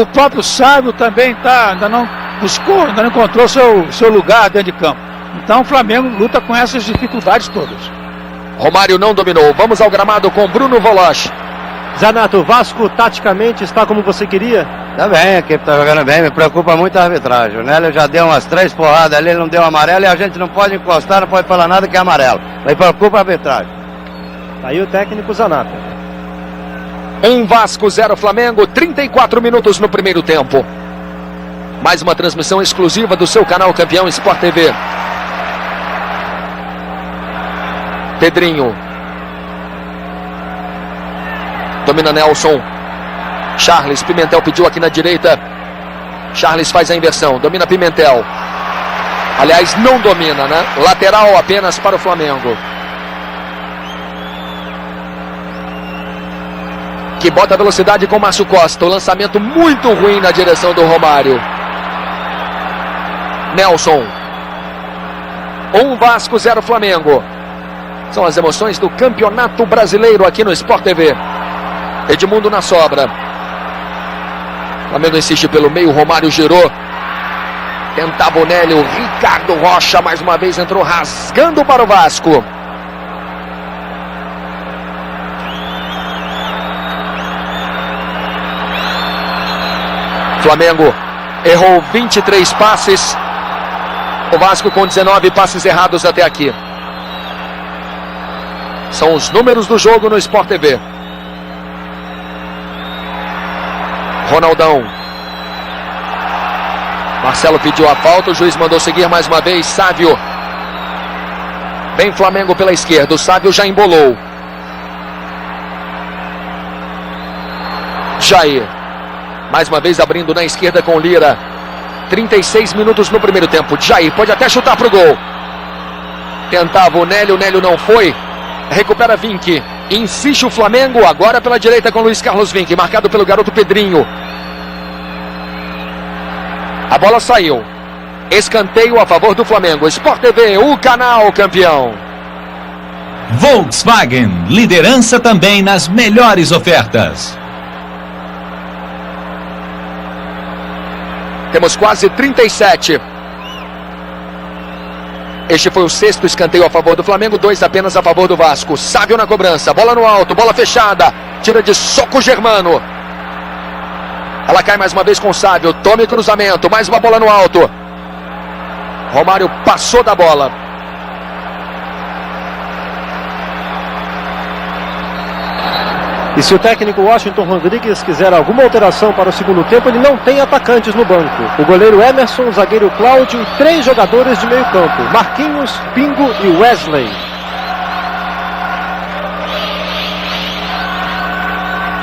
O próprio Sávio também ainda não buscou, ainda não encontrou seu lugar dentro de campo. Então o Flamengo luta com essas dificuldades todas. Romário não dominou. Vamos ao gramado com Bruno Voloch. Zanato, o Vasco taticamente está como você queria? Tá bem, a equipe tá jogando bem, me preocupa muito a arbitragem. O Nélio já deu umas 3 porradas ali, ele não deu amarelo e a gente não pode encostar, não pode falar nada que é amarelo. Me preocupa a arbitragem. Aí o técnico Zanato. 1 Vasco, 0 Flamengo, 34 minutos no primeiro tempo. Mais uma transmissão exclusiva do seu canal Campeão Sport TV. Pedrinho. Domina Nelson. Charles, Pimentel pediu aqui na direita. Charles faz a inversão, domina Pimentel. Aliás, não domina, né? Lateral apenas para o Flamengo. Que bota velocidade com Márcio Costa. O lançamento muito ruim na direção do Romário. Nelson. 1 Vasco, 0 Flamengo. São as emoções do Campeonato Brasileiro aqui no Sport TV. Edmundo na sobra. Flamengo insiste pelo meio, Romário girou. Tentava o Nélio, Ricardo Rocha mais uma vez entrou rasgando para o Vasco. Flamengo errou 23 passes. O Vasco com 19 passes errados até aqui. São os números do jogo no Sport TV. Ronaldão. Marcelo pediu a falta, o juiz mandou seguir mais uma vez. Sávio. Vem Flamengo pela esquerda, o Sávio já embolou. Jair. Mais uma vez abrindo na esquerda com Lira. 36 minutos no primeiro tempo. Jair pode até chutar pro gol. Tentava o Nélio não foi. Recupera Vink. Insiste o Flamengo, agora pela direita com Luiz Carlos Vink, marcado pelo garoto Pedrinho. A bola saiu. Escanteio a favor do Flamengo. Sport TV, o canal campeão. Volkswagen, liderança também nas melhores ofertas. Temos quase 37. Este foi o 6º escanteio a favor do Flamengo, 2 apenas a favor do Vasco. Sávio na cobrança, bola no alto, bola fechada. Tira de soco Germano. Ela cai mais uma vez com o Sávio, tome cruzamento, mais uma bola no alto. Romário passou da bola. E se o técnico Washington Rodrigues quiser alguma alteração para o segundo tempo, ele não tem atacantes no banco. O goleiro Emerson, o zagueiro Cláudio e 3 jogadores de meio campo: Marquinhos, Pingo e Wesley.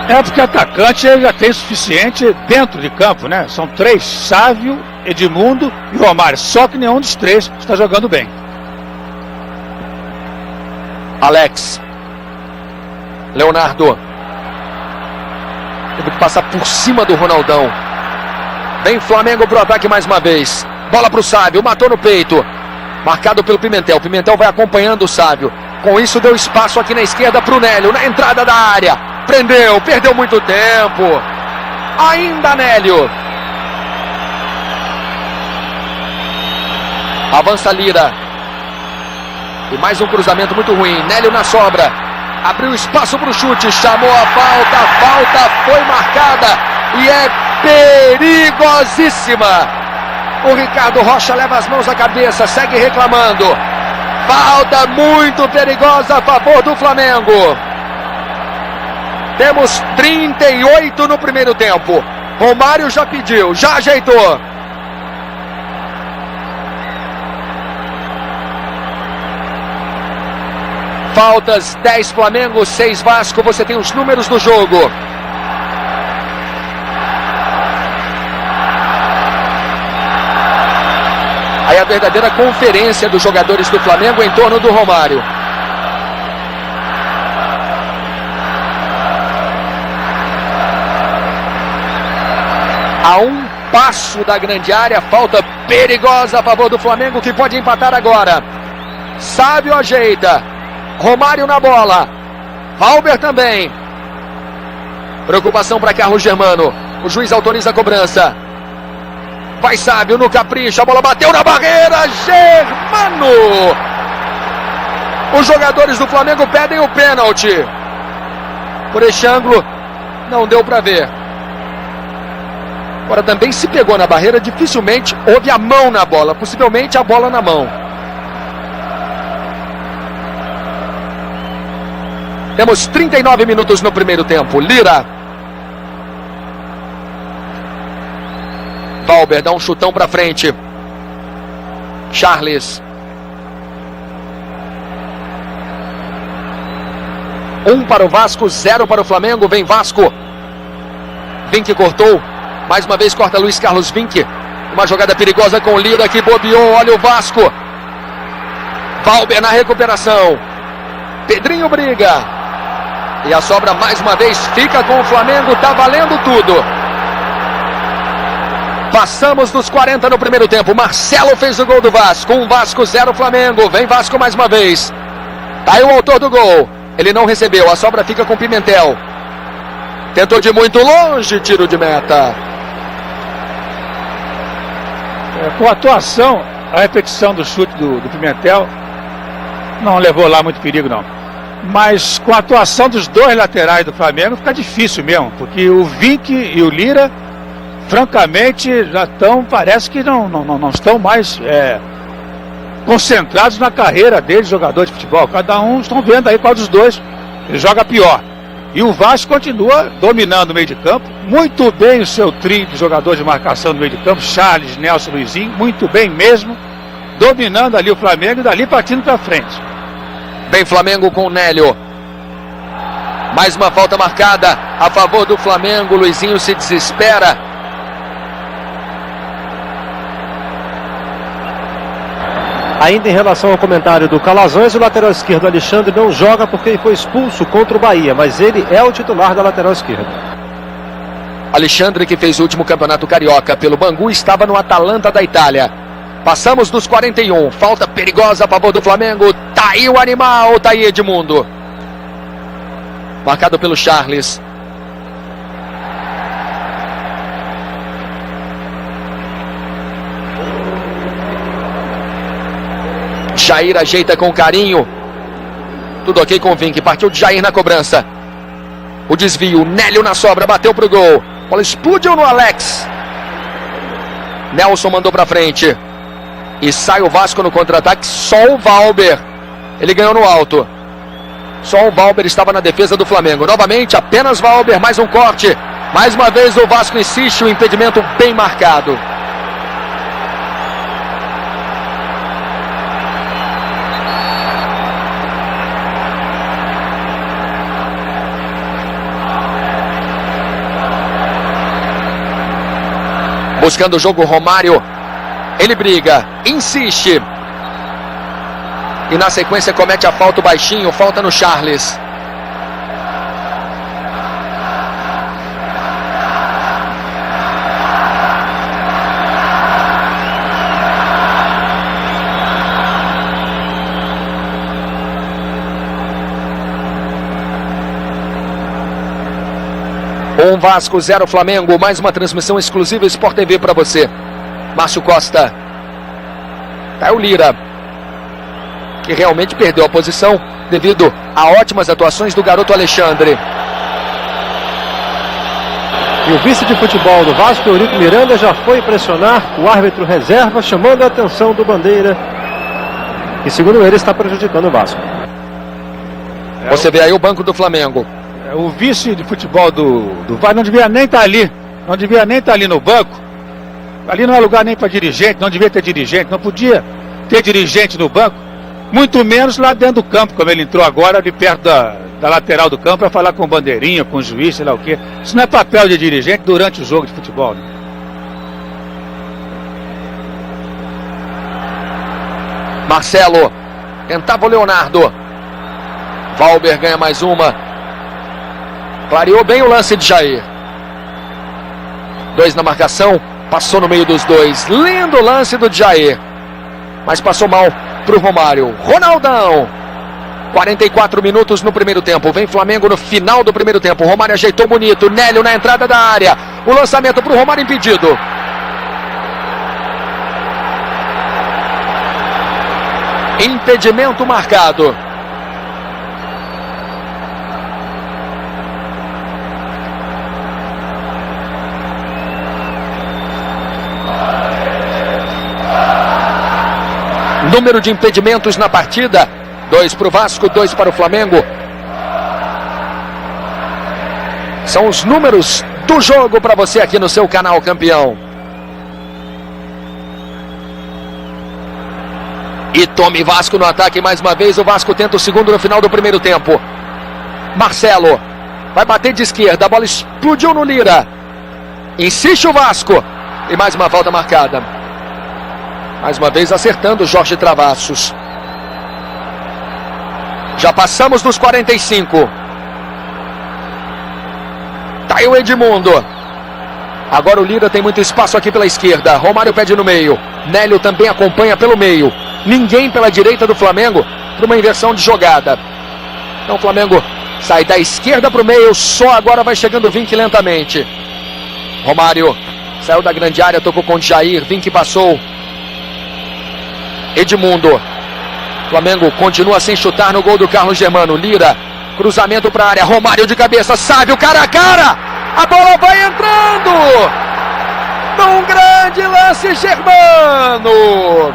É porque atacante ele já tem suficiente dentro de campo, né? São 3, Sávio, Edmundo e Romário. Só que nenhum dos 3 está jogando bem. Alex. Leonardo. Teve que passar por cima do Ronaldão. Vem Flamengo pro ataque mais uma vez. Bola pro Sávio, matou no peito. Marcado pelo Pimentel. Pimentel vai acompanhando o Sávio. Com isso deu espaço aqui na esquerda pro Nélio, na entrada da área. Prendeu, perdeu muito tempo. Ainda Nélio. Avança Lira. E mais um cruzamento muito ruim. Nélio na sobra. Abriu espaço para o chute. Chamou a falta. A falta foi marcada. E é perigosíssima. O Ricardo Rocha leva as mãos à cabeça. Segue reclamando. Falta muito perigosa a favor do Flamengo. Temos 38 no primeiro tempo. Romário já pediu. Já ajeitou. Faltas 10 Flamengo, 6 Vasco. Você tem os números do jogo. Aí a verdadeira conferência dos jogadores do Flamengo em torno do Romário. A um passo da grande área, falta perigosa a favor do Flamengo que pode empatar agora. Sávio ajeita. Romário na bola. Valber também. Preocupação para Carlos Germano. O juiz autoriza a cobrança. Vai Sávio no capricho. A bola bateu na barreira. Germano. Os jogadores do Flamengo pedem o pênalti. Por este ângulo, não deu para ver. Agora também se pegou na barreira. Dificilmente houve a mão na bola. Possivelmente a bola na mão. Temos 39 minutos no primeiro tempo. Lira. Valber dá um chutão pra frente. Charles. 1 para o Vasco, 0 para o Flamengo. Vem Vasco. Vinck cortou. Mais uma vez corta Luiz Carlos Vinck. Uma jogada perigosa com o Lira que bobeou. Olha o Vasco. Valber na recuperação. Pedrinho briga. E a sobra mais uma vez fica com o Flamengo. Tá valendo tudo. Passamos dos 40 no primeiro tempo. Marcelo fez o gol do Vasco. 1 Vasco, 0 Flamengo. Vem Vasco mais uma vez. Tá aí o autor do gol. Ele não recebeu. A sobra fica com Pimentel. Tentou de muito longe. Tiro de meta. Com a atuação, a repetição do chute do Pimentel não levou lá muito perigo não. Mas com a atuação dos 2 laterais do Flamengo fica difícil mesmo, porque o Vinck e o Lira, francamente, já estão, parece que não estão mais concentrados na carreira deles, jogadores de futebol. Cada um, estão vendo aí qual dos 2 joga pior. E o Vasco continua dominando o meio de campo, muito bem o seu trio de jogadores de marcação no meio de campo, Charles, Nelson, Luizinho, muito bem mesmo, dominando ali o Flamengo e dali partindo para frente. Vem Flamengo com o Nélio. Mais uma falta marcada a favor do Flamengo. Luizinho se desespera. Ainda em relação ao comentário do Calazans, o lateral esquerdo Alexandre não joga porque ele foi expulso contra o Bahia, mas ele é o titular da lateral esquerda. Alexandre, que fez o último campeonato carioca pelo Bangu, estava no Atalanta da Itália. Passamos dos 41. Falta perigosa a favor do Flamengo. Tá aí o animal, tá aí Edmundo. Marcado pelo Charles. Jair ajeita com carinho. Tudo ok com o Vinck. Partiu de Jair na cobrança. O desvio. Nélio na sobra. Bateu pro gol. Bola explodiu no Alex. Nelson mandou pra frente. E sai o Vasco no contra-ataque. Só o Valber. Ele ganhou no alto. Só o Valber estava na defesa do Flamengo. Novamente, apenas Valber. Mais um corte. Mais uma vez o Vasco insiste. O impedimento bem marcado. Buscando o jogo, Romário. Ele briga, insiste. E na sequência comete a falta o baixinho, falta no Charles. Um Vasco, 0 Flamengo. Mais uma transmissão exclusiva Sport TV para você. Márcio Costa. Tá o Lira, que realmente perdeu a posição devido a ótimas atuações do garoto Alexandre. E o vice de futebol do Vasco, Eurico Miranda, já foi pressionar o árbitro reserva, chamando a atenção do Bandeira, que segundo ele está prejudicando o Vasco. Você vê aí o banco do Flamengo. O vice de futebol do Vasco não devia nem estar ali. Não devia nem estar ali no banco. Ali não é lugar nem para dirigente, não devia ter dirigente, não podia ter dirigente no banco. Muito menos lá dentro do campo, como ele entrou agora, ali perto da lateral do campo, para falar com o bandeirinha, com o juiz, sei lá o quê. Isso não é papel de dirigente durante o jogo de futebol, né? Marcelo. Tentava o Leonardo. Valber ganha mais uma. Clareou bem o lance de Jair. 2 na marcação. Passou no meio dos dois. Lindo lance do Jair. Mas passou mal pro Romário. Ronaldão. 44 minutos no primeiro tempo. Vem Flamengo no final do primeiro tempo. Romário ajeitou bonito. Nélio na entrada da área. O lançamento pro Romário impedido. Impedimento marcado. Número de impedimentos na partida: 2 para o Vasco, 2 para o Flamengo. São os números do jogo para você aqui no seu canal Campeão. E tome Vasco no ataque mais uma vez. O Vasco tenta o segundo no final do primeiro tempo. Marcelo vai bater de esquerda. A bola explodiu no Lira. Insiste o Vasco. E mais uma falta marcada. Mais uma vez acertando o Jorge Travassos. Já passamos dos 45. Tá aí o Edmundo. Agora o Lira tem muito espaço aqui pela esquerda. Romário pede no meio. Nélio também acompanha pelo meio. Ninguém pela direita do Flamengo para uma inversão de jogada. Então o Flamengo sai da esquerda para o meio. Só agora vai chegando o Vinck lentamente. Romário saiu da grande área, tocou com o Jair. Vinck passou. Edmundo. Flamengo continua sem chutar no gol do Carlos Germano. Lira, cruzamento para a área. Romário de cabeça, Sávio, cara a cara. A bola vai entrando. Num grande lance, Germano.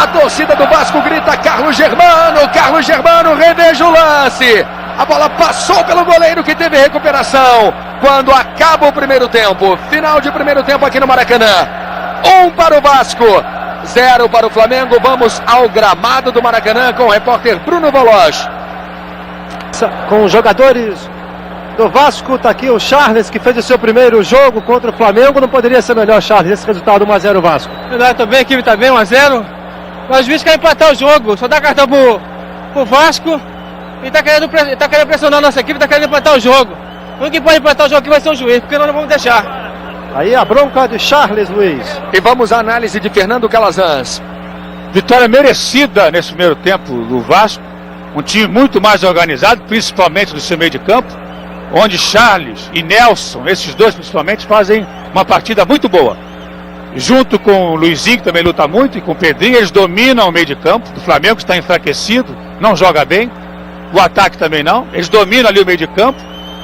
A torcida do Vasco grita: Carlos Germano. Carlos Germano, reveja o lance. A bola passou pelo goleiro, que teve recuperação. Quando acaba o primeiro tempo. Final de primeiro tempo aqui no Maracanã. 1 para o Vasco, 0 para o Flamengo. Vamos ao gramado do Maracanã com o repórter Bruno Voloz. Com os jogadores do Vasco, tá aqui o Charles, que fez o seu primeiro jogo contra o Flamengo. Não poderia ser melhor, Charles, esse resultado 1-0 Vasco. Verdade, também, a equipe tá bem, 1-0. Mas o juiz quer empatar o jogo, só dá cartão pro Vasco. E tá querendo pressionar a nossa equipe, tá querendo empatar o jogo. O único que pode empatar o jogo aqui vai ser o juiz, porque nós não vamos deixar. Aí a bronca de Charles, Luiz. E vamos à análise de Fernando Calazans. Vitória merecida nesse primeiro tempo do Vasco. Um time muito mais organizado, principalmente no seu meio de campo, onde Charles e Nelson, esses dois principalmente, fazem uma partida muito boa. Junto com o Luizinho, que também luta muito, e com o Pedrinho, eles dominam o meio de campo. O Flamengo está enfraquecido, não joga bem. O ataque também não. Eles dominam ali o meio de campo.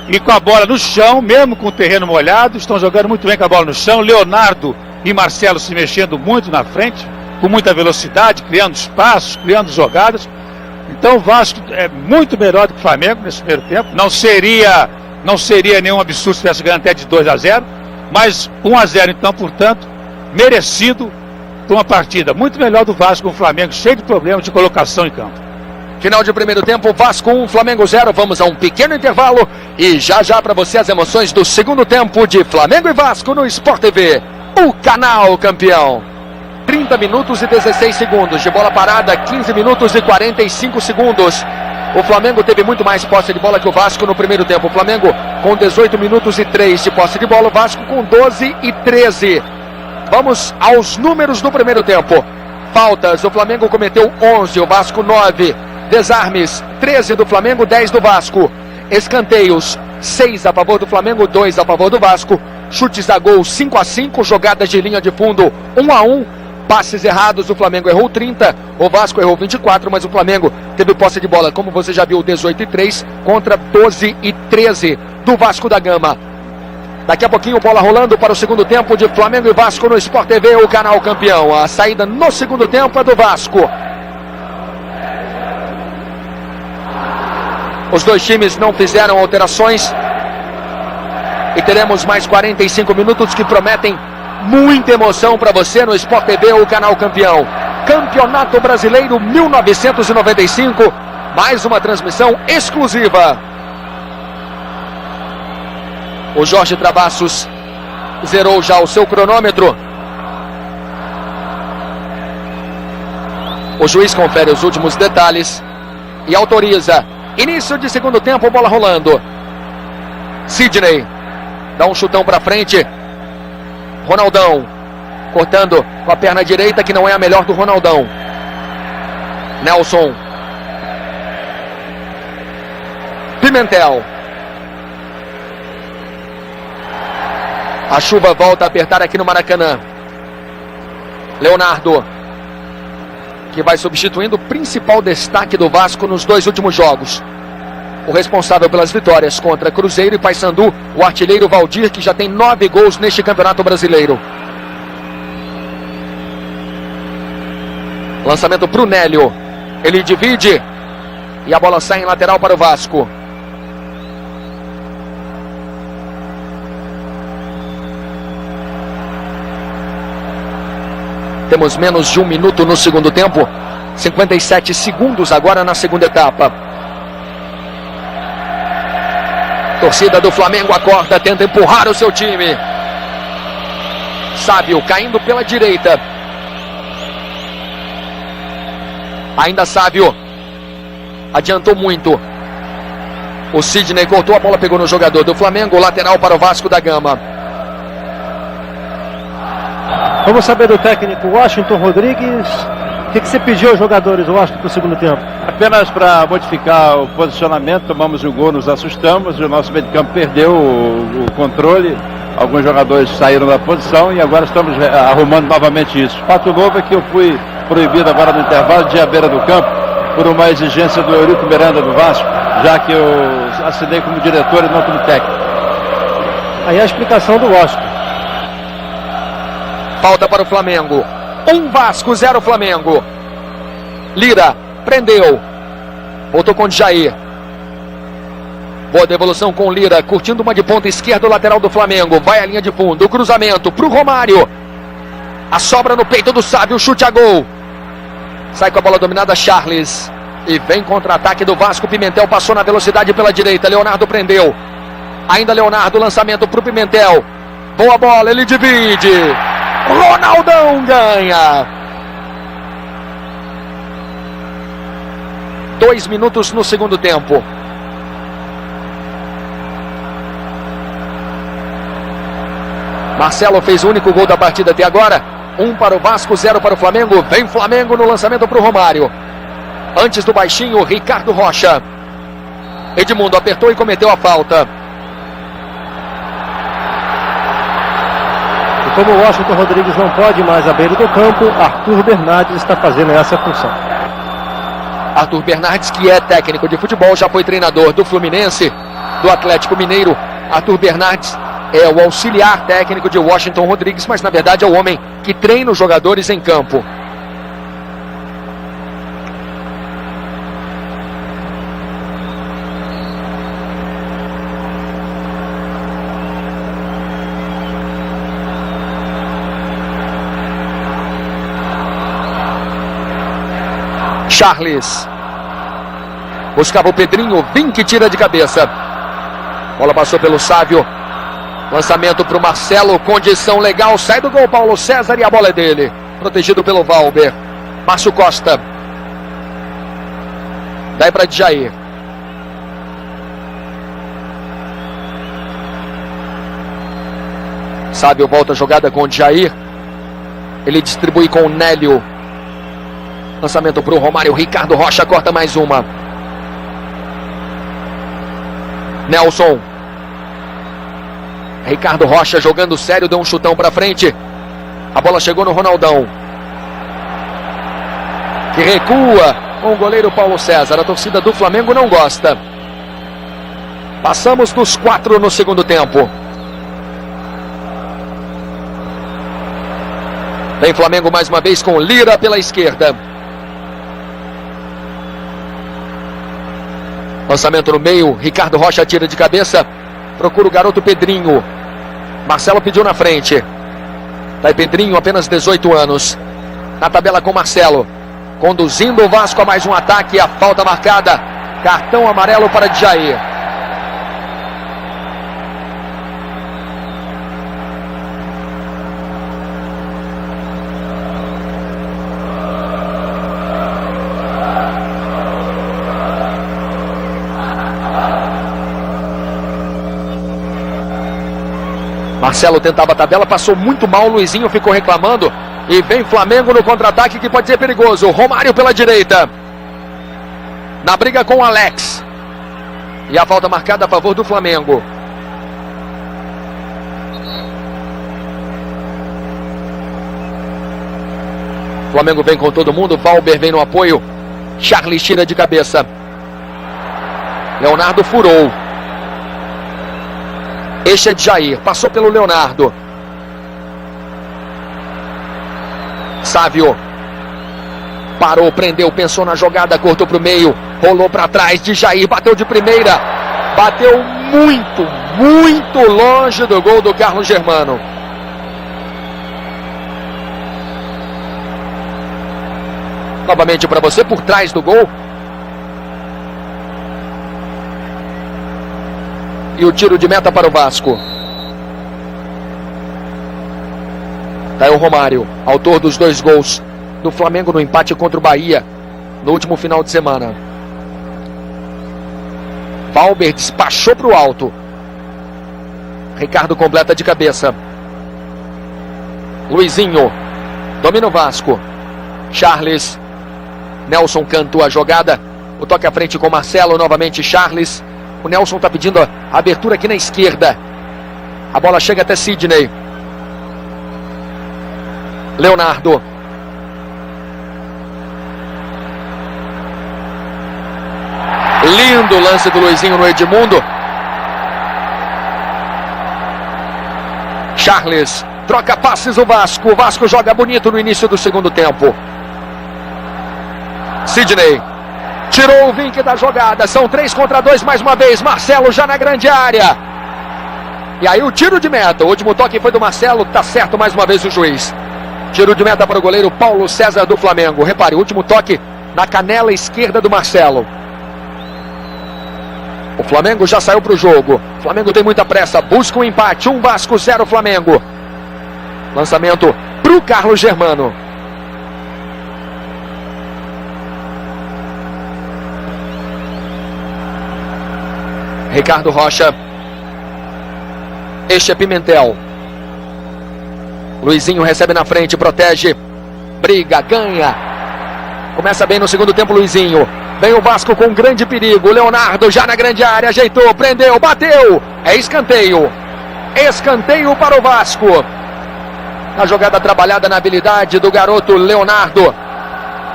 E com a bola no chão, mesmo com o terreno molhado, estão jogando muito bem com a bola no chão. Leonardo e Marcelo se mexendo muito na frente, com muita velocidade, criando espaços, criando jogadas. Então o Vasco é muito melhor do que o Flamengo nesse primeiro tempo. Não seria nenhum absurdo se tivesse ganho até de 2-0, mas 1-0 então, portanto, merecido por uma partida muito melhor do Vasco com o Flamengo, cheio de problemas de colocação em campo. Final de primeiro tempo, Vasco 1, Flamengo 0. Vamos a um pequeno intervalo e já para você as emoções do segundo tempo de Flamengo e Vasco no Sport TV, o canal campeão. 30 minutos e 16 segundos de bola parada, 15 minutos e 45 segundos. O Flamengo teve muito mais posse de bola que o Vasco no primeiro tempo. O Flamengo com 18 minutos e 3 de posse de bola, o Vasco com 12 e 13. Vamos aos números do primeiro tempo. Faltas, o Flamengo cometeu 11, o Vasco 9. Desarmes, 13 do Flamengo, 10 do Vasco. Escanteios, 6 a favor do Flamengo, 2 a favor do Vasco. Chutes a gol, 5-5. Jogadas de linha de fundo, 1-1. Passes errados, o Flamengo errou 30, o Vasco errou 24, mas o Flamengo teve posse de bola, como você já viu, 18 e 3 contra 12 e 13 do Vasco da Gama. Daqui a pouquinho, bola rolando para o segundo tempo de Flamengo e Vasco no Sport TV, o canal campeão. A saída no segundo tempo é do Vasco. Os dois times não fizeram alterações e teremos mais 45 minutos que prometem muita emoção para você no Sport TV, o canal campeão. Campeonato Brasileiro 1995, mais uma transmissão exclusiva. O Jorge Travassos zerou já o seu cronômetro. O juiz confere os últimos detalhes e autoriza. Início de segundo tempo, bola rolando. Sidney dá um chutão para frente. Ronaldão, cortando com a perna direita, que não é a melhor do Ronaldão. Nelson. Pimentel. A chuva volta a apertar aqui no Maracanã. Leonardo, que vai substituindo o principal destaque do Vasco nos dois últimos jogos. O responsável pelas vitórias contra Cruzeiro e Paysandu, o artilheiro Valdir, que já tem 9 gols neste Campeonato Brasileiro. Lançamento para o Nélio. Ele divide e a bola sai em lateral para o Vasco. Temos menos de 1 minuto no segundo tempo. 57 segundos agora na segunda etapa. Torcida do Flamengo acorda, tenta empurrar o seu time. Sábio caindo pela direita. Ainda Sábio. Adiantou muito. O Sidney cortou a bola, pegou no jogador do Flamengo. Lateral para o Vasco da Gama. Vamos saber do técnico Washington Rodrigues. O que você pediu aos jogadores, Washington, para o segundo tempo? Apenas para modificar o posicionamento, tomamos um gol, nos assustamos, o nosso meio de campo perdeu o controle, alguns jogadores saíram da posição e agora estamos arrumando novamente isso. Fato novo é que eu fui proibido agora no intervalo de ir à beira do campo por uma exigência do Eurico Miranda do Vasco, já que eu assinei como diretor e não como técnico. Aí a explicação do Washington. Falta para o Flamengo. 1 Vasco, 0 Flamengo. Lira, prendeu. Voltou com o Jair. Boa devolução com o Lira, curtindo uma de ponta esquerda, o lateral do Flamengo. Vai à linha de fundo, o cruzamento para o Romário. A sobra no peito do Sábio, chute a gol. Sai com a bola dominada Charles. E vem contra-ataque do Vasco. Pimentel passou na velocidade pela direita. Leonardo prendeu. Ainda Leonardo, lançamento para o Pimentel. Boa bola, ele divide. Ronaldão ganha. 2 minutos no segundo tempo. Marcelo fez o único gol da partida até agora. 1 para o Vasco, 0 para o Flamengo. Vem Flamengo no lançamento para o Romário. Antes do baixinho, Ricardo Rocha. Edmundo apertou e cometeu a falta. Como o Washington Rodrigues não pode mais à beira do campo, Arthur Bernardes está fazendo essa função. Arthur Bernardes, que é técnico de futebol, já foi treinador do Fluminense, do Atlético Mineiro. Arthur Bernardes é o auxiliar técnico de Washington Rodrigues, mas na verdade é o homem que treina os jogadores em campo. Charles. Buscava o Pedrinho, Vink tira de cabeça. Bola passou pelo Sávio. Lançamento para o Marcelo, condição legal, sai do gol Paulo César e a bola é dele. Protegido pelo Valber. Márcio Costa. Daí para Jair. Sávio volta a jogada com o Jair. Ele distribui com o Nélio. Lançamento para o Romário. Ricardo Rocha corta mais uma. Nelson. Ricardo Rocha jogando sério, deu um chutão para frente. A bola chegou no Ronaldão, que recua com o goleiro Paulo César. A torcida do Flamengo não gosta. Passamos dos 4 no segundo tempo. Vem Flamengo mais uma vez com Lira pela esquerda. Lançamento no meio, Ricardo Rocha tira de cabeça. Procura o garoto Pedrinho. Marcelo pediu na frente. Daí Pedrinho, apenas 18 anos. Na tabela com Marcelo. Conduzindo o Vasco a mais um ataque. A falta marcada. Cartão amarelo para Jair. Marcelo tentava a tabela, passou muito mal, Luizinho ficou reclamando. E vem Flamengo no contra-ataque que pode ser perigoso. Romário pela direita. Na briga com o Alex. E a falta marcada a favor do Flamengo. Flamengo vem com todo mundo, Valber vem no apoio. Charles tira de cabeça. Leonardo furou. Este é de Jair, passou pelo Leonardo. Sávio. Parou, prendeu, pensou na jogada, cortou para o meio. Rolou para trás de Jair, bateu de primeira. Bateu muito, muito longe do gol do Carlos Germano. Novamente para você, por trás do gol. E o tiro de meta para o Vasco. Tá aí o Romário, autor dos 2 gols do Flamengo no empate contra o Bahia no último final de semana. Valber despachou para o alto. Ricardo completa de cabeça. Luizinho domina o Vasco. Charles. Nelson cantou a jogada. O toque à frente com Marcelo, novamente Charles. O Nelson está pedindo a abertura aqui na esquerda. A bola chega até Sidney. Leonardo. Lindo lance do Luizinho no Edmundo. Charles. Troca passes o Vasco. O Vasco joga bonito no início do segundo tempo. Sidney. Tirou o Vink da jogada. São 3 contra 2 mais uma vez. Marcelo já na grande área. E aí o tiro de meta. O último toque foi do Marcelo. Tá certo mais uma vez o juiz. Tiro de meta para o goleiro Paulo César do Flamengo. Repare, o último toque na canela esquerda do Marcelo. O Flamengo já saiu para o jogo. O Flamengo tem muita pressa. Busca um empate. 1 Vasco, 0 Flamengo. Lançamento para o Carlos Germano. Ricardo Rocha. Este é Pimentel. Luizinho recebe na frente, protege. Briga, ganha. Começa bem no segundo tempo, Luizinho. Vem o Vasco com grande perigo. Leonardo já na grande área, ajeitou, prendeu, bateu. É escanteio. Escanteio para o Vasco. A jogada trabalhada na habilidade do garoto Leonardo.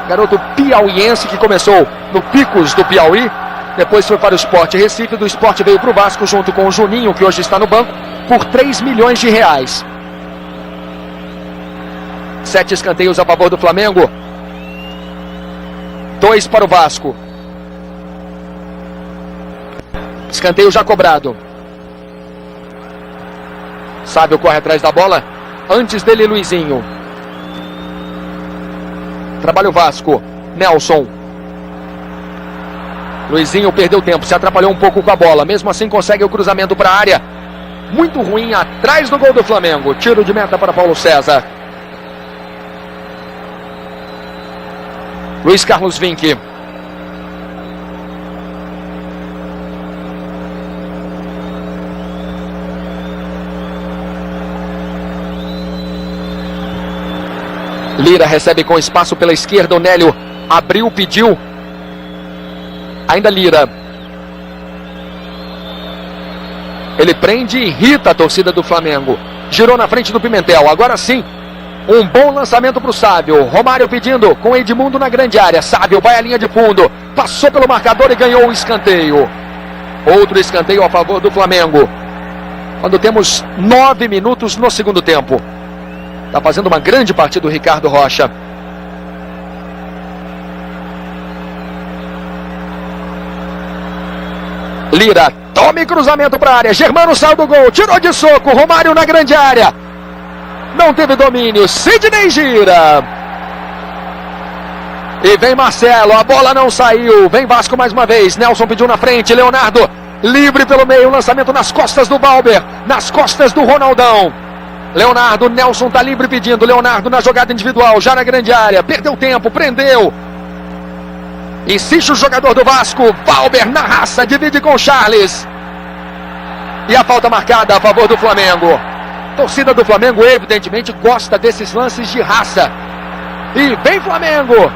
Garoto piauiense que começou no Picos do Piauí. Depois foi para o Sport Recife. Do Sport veio para o Vasco junto com o Juninho, que hoje está no banco, por 3 milhões de reais. 7 escanteios a favor do Flamengo. 2 para o Vasco. Escanteio já cobrado. Sávio corre atrás da bola. Antes dele, Luizinho. Trabalha o Vasco. Nelson. Luizinho perdeu tempo, se atrapalhou um pouco com a bola. Mesmo assim consegue o cruzamento para a área. Muito ruim, atrás do gol do Flamengo. Tiro de meta para Paulo César. Luiz Carlos Vinck. Lira recebe com espaço pela esquerda. O Nélio abriu, pediu. Ainda Lira. Ele prende e irrita a torcida do Flamengo. Girou na frente do Pimentel. Agora sim, um bom lançamento para o Sávio. Romário pedindo com Edmundo na grande área. Sávio vai à linha de fundo. Passou pelo marcador e ganhou um escanteio. Outro escanteio a favor do Flamengo. Quando temos 9 minutos no segundo tempo. Está fazendo uma grande partida o Ricardo Rocha. Lira, tome cruzamento para a área. Germano saiu do gol, tirou de soco. Romário na grande área. Não teve domínio. Sidney gira. E vem Marcelo, a bola não saiu. Vem Vasco mais uma vez. Nelson pediu na frente. Leonardo, livre pelo meio. Lançamento nas costas do Valber. Nas costas do Ronaldão. Leonardo, Nelson tá livre pedindo. Leonardo na jogada individual, já na grande área. Perdeu tempo, prendeu. Insiste o jogador do Vasco. Valber na raça, divide com Charles. E a falta marcada a favor do Flamengo. A torcida do Flamengo evidentemente gosta desses lances de raça. E vem Flamengo.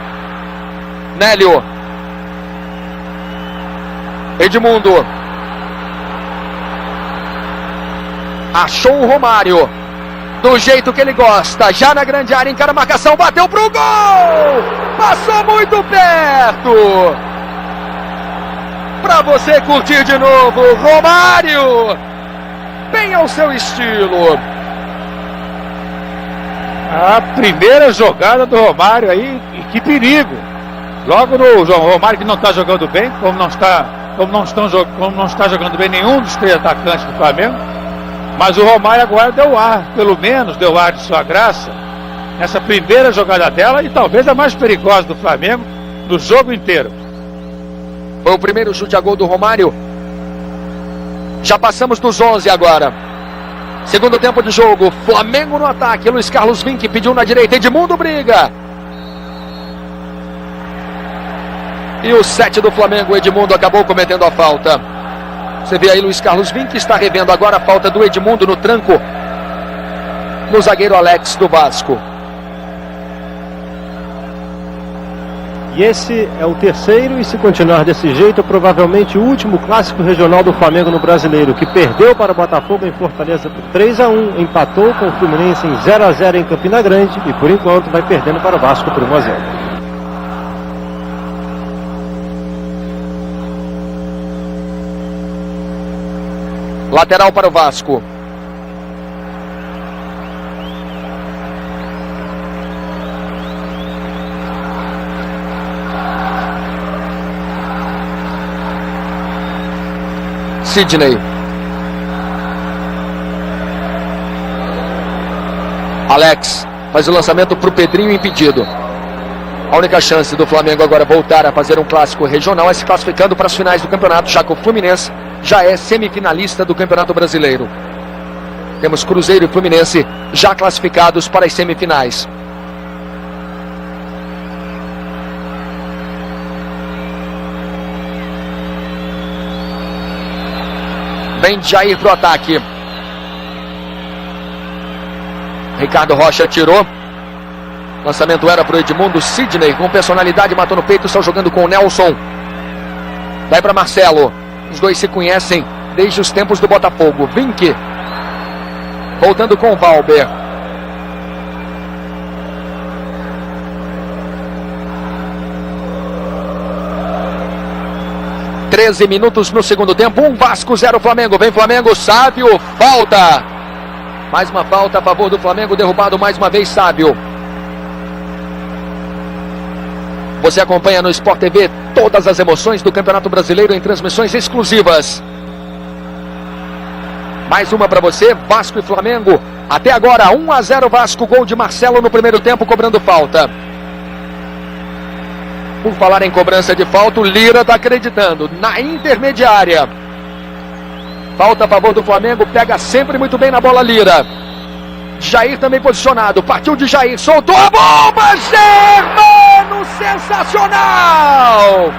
Nélio. Edmundo. Achou o Romário. Do jeito que ele gosta, já na grande área, encara a marcação, bateu pro gol! Passou muito perto! Pra você curtir de novo, Romário! Bem ao seu estilo! A primeira jogada do Romário aí, e que perigo! Logo no João Romário, que não está jogando bem, como não está jogando bem nenhum dos 3 atacantes do Flamengo. Mas o Romário agora deu ar, pelo menos deu ar de sua graça, nessa primeira jogada dela e talvez a mais perigosa do Flamengo no jogo inteiro. Foi o primeiro chute a gol do Romário. Já passamos dos 11 agora. Segundo tempo de jogo, Flamengo no ataque. Luiz Carlos Vinck pediu na direita, Edmundo briga. E o 7 do Flamengo, Edmundo, acabou cometendo a falta. Você vê aí Luiz Carlos Vinck está revendo agora a falta do Edmundo no tranco no zagueiro Alex do Vasco. E esse é o terceiro, e se continuar desse jeito, provavelmente o último clássico regional do Flamengo no Brasileiro, que perdeu para o Botafogo em Fortaleza por 3-1, empatou com o Fluminense em 0-0 em Campina Grande e por enquanto vai perdendo para o Vasco por 1-0. Lateral para o Vasco. Sidney. Alex faz o lançamento para o Pedrinho, impedido. A única chance do Flamengo agora voltar a fazer um clássico regional é se classificando para as finais do campeonato, já que o Fluminense já é semifinalista do Campeonato Brasileiro. Temos Cruzeiro e Fluminense já classificados para as semifinais. Vem Jair pro ataque. Ricardo Rocha tirou. Lançamento era pro Edmundo. Sidney com personalidade matou no peito, só jogando com o Nelson. Vai para Marcelo. Os dois se conhecem desde os tempos do Botafogo. Vinck voltando com o Valber. (13 minutos no segundo tempo). 1 Vasco, 0 Flamengo. Vem Flamengo, Sávio, falta. Mais uma falta a favor do Flamengo, derrubado mais uma vez Sávio. Você acompanha no Sport TV todas as emoções do Campeonato Brasileiro em transmissões exclusivas. Mais uma para você, Vasco e Flamengo. Até agora, 1-0 Vasco, gol de Marcelo no primeiro tempo, cobrando falta. Por falar em cobrança de falta, o Lira está acreditando. Na intermediária. Falta a favor do Flamengo, pega sempre muito bem na bola Lira. Jair também posicionado, partiu de Jair, soltou a bomba, Germano, sensacional!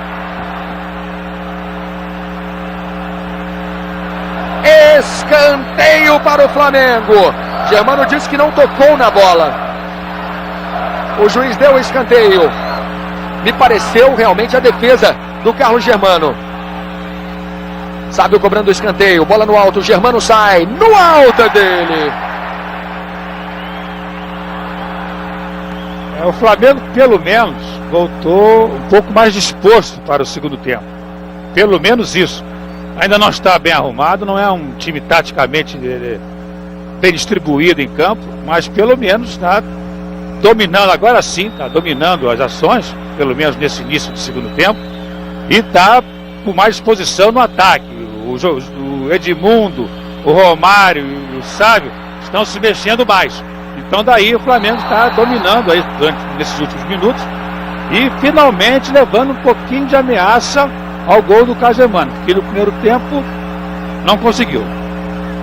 Escanteio para o Flamengo. Germano disse que não tocou na bola. O juiz deu o escanteio. Me pareceu realmente a defesa do Carlos Germano. Sábio cobrando o escanteio, bola no alto, Germano sai, no alto dele. O Flamengo, pelo menos, voltou um pouco mais disposto para o segundo tempo. Pelo menos isso. Ainda não está bem arrumado, não é um time taticamente bem distribuído em campo, mas pelo menos está dominando, agora sim, está dominando as ações, pelo menos nesse início do segundo tempo, e está com mais disposição no ataque. O Edmundo, o Romário e o Sábio estão se mexendo mais. Então daí o Flamengo está dominando aí nesses últimos minutos e finalmente levando um pouquinho de ameaça ao gol do Casemiro, que no primeiro tempo não conseguiu.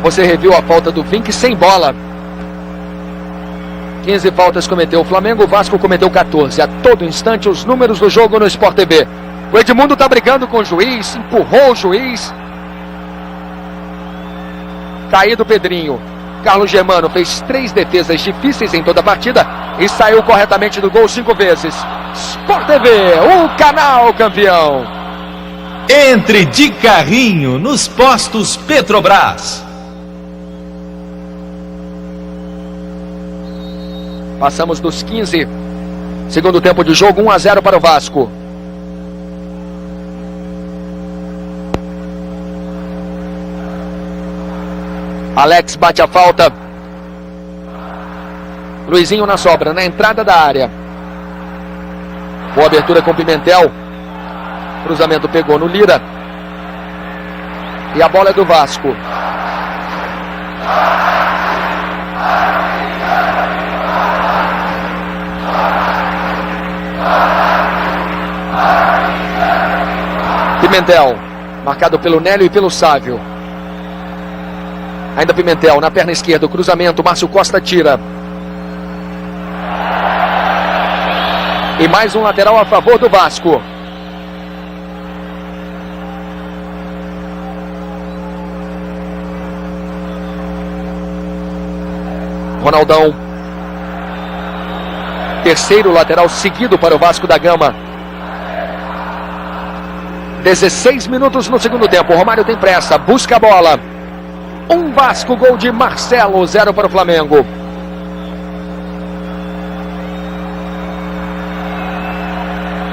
Você reviu a falta do Vink sem bola. 15 faltas cometeu o Flamengo, o Vasco cometeu 14. A todo instante os números do jogo no Sport TV. O Edmundo está brigando com o juiz, empurrou o juiz. Caído Pedrinho. Carlos Germano fez 3 defesas difíceis em toda a partida e saiu corretamente do gol 5 vezes. Sport TV, o canal campeão. Entre de carrinho nos postos Petrobras. Passamos dos 15. Segundo tempo de jogo, 1-0 para o Vasco. Alex bate a falta. Luizinho na sobra, na entrada da área. Boa abertura com Pimentel. Cruzamento pegou no Lira. E a bola é do Vasco. Pimentel, marcado pelo Nélio e pelo Sávio. Ainda Pimentel, na perna esquerda, o cruzamento, Márcio Costa tira. E mais um lateral a favor do Vasco. Ronaldão. Terceiro lateral seguido para o Vasco da Gama. 16 minutos no segundo tempo. O Romário tem pressa, busca a bola. Vasco, gol de Marcelo, 0 para o Flamengo.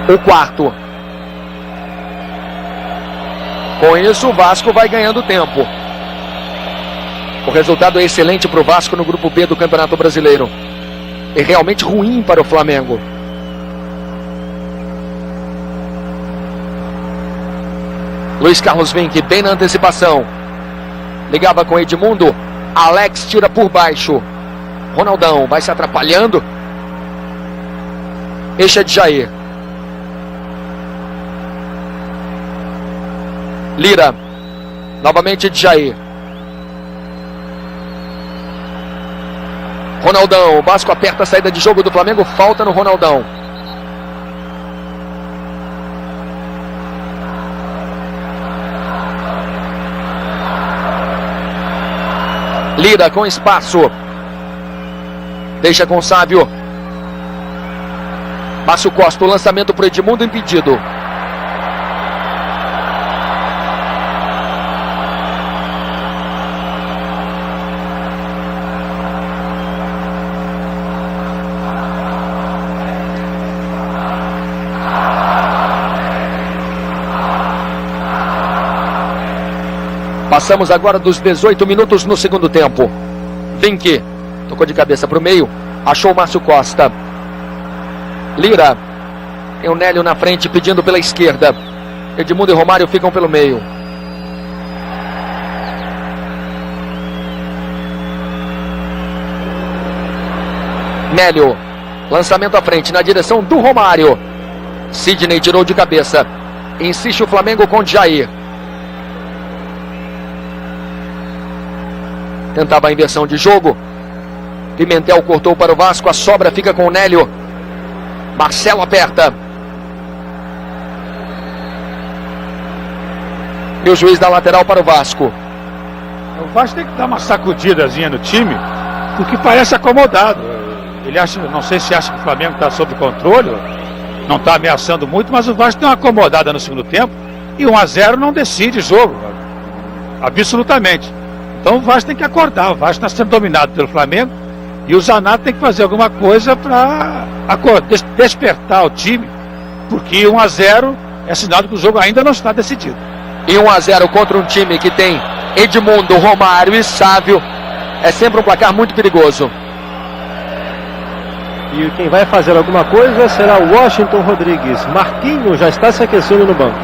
O quarto. Com isso, o Vasco vai ganhando tempo. O resultado é excelente para o Vasco no grupo B do Campeonato Brasileiro. É realmente ruim para o Flamengo. Luiz Carlos Vink, bem na antecipação. Ligava com Edmundo. Alex tira por baixo. Ronaldão vai se atrapalhando. Eixa de Jair. Lira. Novamente de Jair. Ronaldão. O Vasco aperta a saída de jogo do Flamengo. Falta no Ronaldão. Lira com espaço. Deixa com o Sávio. Márcio Costa, o lançamento para o Edmundo, impedido. Passamos agora dos 18 minutos no segundo tempo. Vink tocou de cabeça para o meio. Achou o Márcio Costa. Lira. Tem o Nélio na frente pedindo pela esquerda. Edmundo e Romário ficam pelo meio. Nélio. Lançamento à frente na direção do Romário. Sidney tirou de cabeça. Insiste o Flamengo com Jair. Tentava a inversão de jogo. Pimentel cortou para o Vasco. A sobra fica com o Nélio. Marcelo aperta. E o juiz dá lateral para o Vasco. O Vasco tem que dar uma sacudidazinha no time, porque parece acomodado. Ele acha, não sei se acha que o Flamengo está sob controle, não está ameaçando muito, mas o Vasco tem uma acomodada no segundo tempo e 1-0 não decide jogo, absolutamente. Então o Vasco tem que acordar. O Vasco está sendo dominado pelo Flamengo e o Zanato tem que fazer alguma coisa para despertar o time, porque 1-0 é sinal de que o jogo ainda não está decidido. E 1-0 contra um time que tem Edmundo, Romário e Sávio é sempre um placar muito perigoso. E quem vai fazer alguma coisa será o Washington Rodrigues. Marquinhos já está se aquecendo no banco.